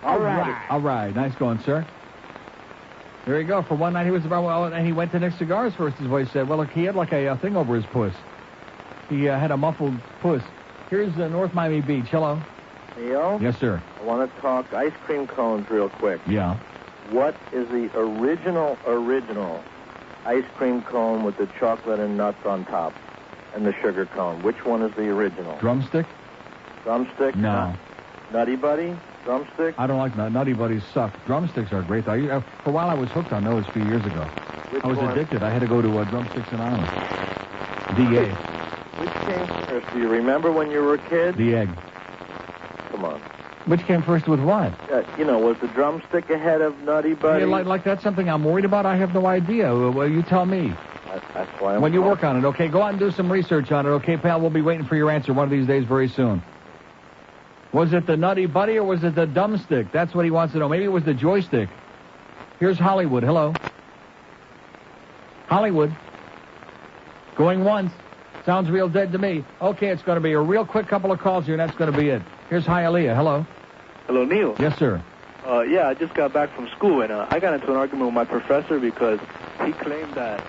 All right. All right. Nice going, sir. There you go. For one night, he was about, and he went to Nick's Cigars first, his voice said. Well, look, he had like a thing over his puss. He had a muffled puss. Here's North Miami Beach. Hello. Neil? Yes, sir. I want to talk ice cream cones real quick. Yeah. What is the original ice cream cone with the chocolate and nuts on top and the sugar cone? Which one is the original? Drumstick? Drumstick? No. Nutty Buddy? Drumstick? I don't like Nutty Buddies suck. Drumsticks are great. For a while, I was hooked on those a few years ago. I was addicted. I had to go to Drumsticks Anonymous. DA. Which came first? Do you remember when you were a kid? The egg. Come on. Which came first with what? Was the drumstick ahead of Nutty Buddy? Yeah, like that's something I'm worried about? I have no idea. Well, you tell me. That's why I'm... When you work on it, okay? Go out and do some research on it, okay, pal? We'll be waiting for your answer one of these days very soon. Was it the Nutty Buddy or was it the Dumbstick? That's what he wants to know. Maybe it was the joystick. Here's Hollywood. Hello. Hollywood. Going once. Sounds real dead to me. Okay, it's going to be a real quick couple of calls here, and that's going to be it. Here's Hialeah. Hello. Hello, Neil. Yes, sir. I just got back from school, and I got into an argument with my professor because he claimed that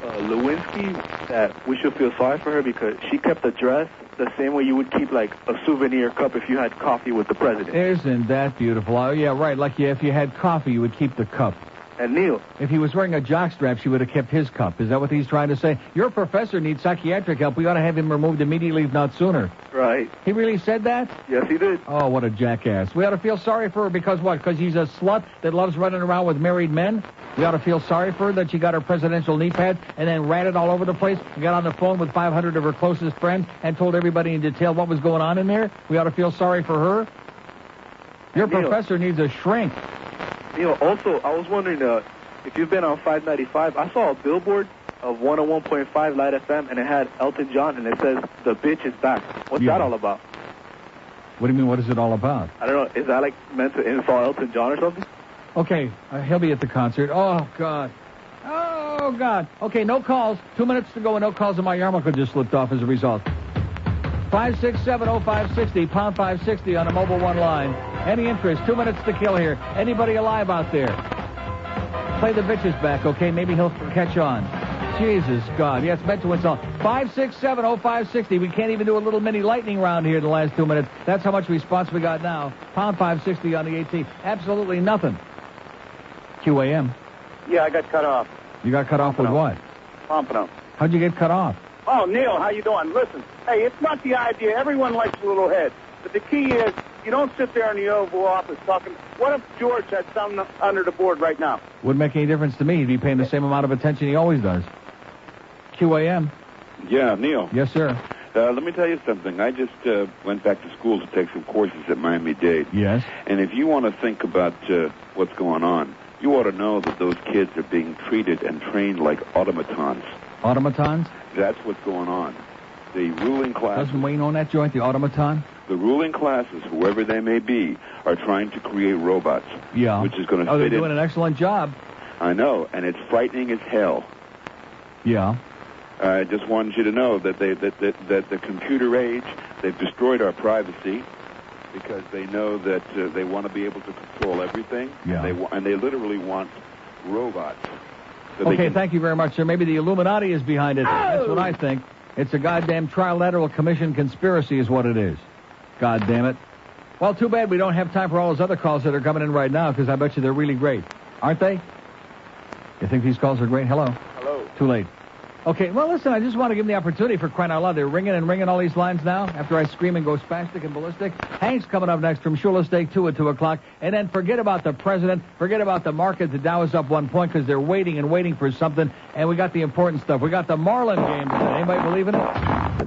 Lewinsky, that we should feel sorry for her because she kept a dress the same way you would keep, like, a souvenir cup if you had coffee with the president. Isn't that beautiful? Oh, yeah, right. Like if you had coffee, you would keep the cup. And Neil, if he was wearing a jockstrap, she would have kept his cup. Is that what he's trying to say? Your professor needs psychiatric help. We ought to have him removed immediately, if not sooner. Right. He really said that? Yes, he did. Oh, what a jackass. We ought to feel sorry for her because what? Because he's a slut that loves running around with married men? We ought to feel sorry for her that she got her presidential knee pad and then ratted all over the place and got on the phone with 500 of her closest friends and told everybody in detail what was going on in there? We ought to feel sorry for her? Your professor needs a shrink. Neil, also, I was wondering... if you've been on 595, I saw a billboard of 101.5 Light FM, and it had Elton John, and it says, "The bitch is back." What's that all about? What do you mean, what is it all about? I don't know. Is that, like, meant to insult Elton John or something? Okay, he'll be at the concert. Oh, God. Oh, God. Okay, no calls. 2 minutes to go, and no calls, and my yarmulke just slipped off as a result. 567-0560, pound 560 on a Mobile One line. Any interest? 2 minutes to kill here. Anybody alive out there? Play the bitches back, okay? Maybe he'll catch on. Jesus, God. Yeah, it's meant to insult. 567-0560. We can't even do a little mini lightning round here in the last 2 minutes. That's how much response we got now. Pound 560 on the AT. Absolutely nothing. QAM. Yeah, I got cut off. You got cut off with what? Pompano. How'd you get cut off? Oh, Neil, how you doing? Listen, hey, it's not the idea. Everyone likes a little head. But the key is, you don't sit there in the Oval Office talking. What if George had something under the board right now? Wouldn't make any difference to me. He'd be paying the same amount of attention he always does. QAM. Yeah, Neil. Yes, sir. Let me tell you something. I just went back to school to take some courses at Miami-Dade. Yes. And if you want to think about what's going on, you ought to know that those kids are being treated and trained like automatons. Automatons? That's what's going on. The ruling class... Doesn't Wayne own that joint, the automaton? The ruling classes, whoever they may be, are trying to create robots. Yeah. Which is going to fit they're doing an excellent job. I know, and it's frightening as hell. Yeah. I just wanted you to know that that the computer age, they've destroyed our privacy because they know that they want to be able to control everything. Yeah. And they literally want robots. So okay, thank you very much, sir. Maybe the Illuminati is behind it. That's what I think. It's a goddamn trilateral commission conspiracy is what it is. God damn it. Well, too bad we don't have time for all those other calls that are coming in right now, because I bet you they're really great. Aren't they? You think these calls are great? Hello? Hello. Too late. Okay, well, listen, I just want to give them the opportunity for crying out loud. They're ringing and ringing all these lines now after I scream and go spastic and ballistic. Hank's coming up next from Shula Steak 2 at 2 o'clock. And then forget about the president. Forget about the market. The Dow is up 1 point because they're waiting and waiting for something. And we got the important stuff. We got the Marlin game today. Anybody believe in it?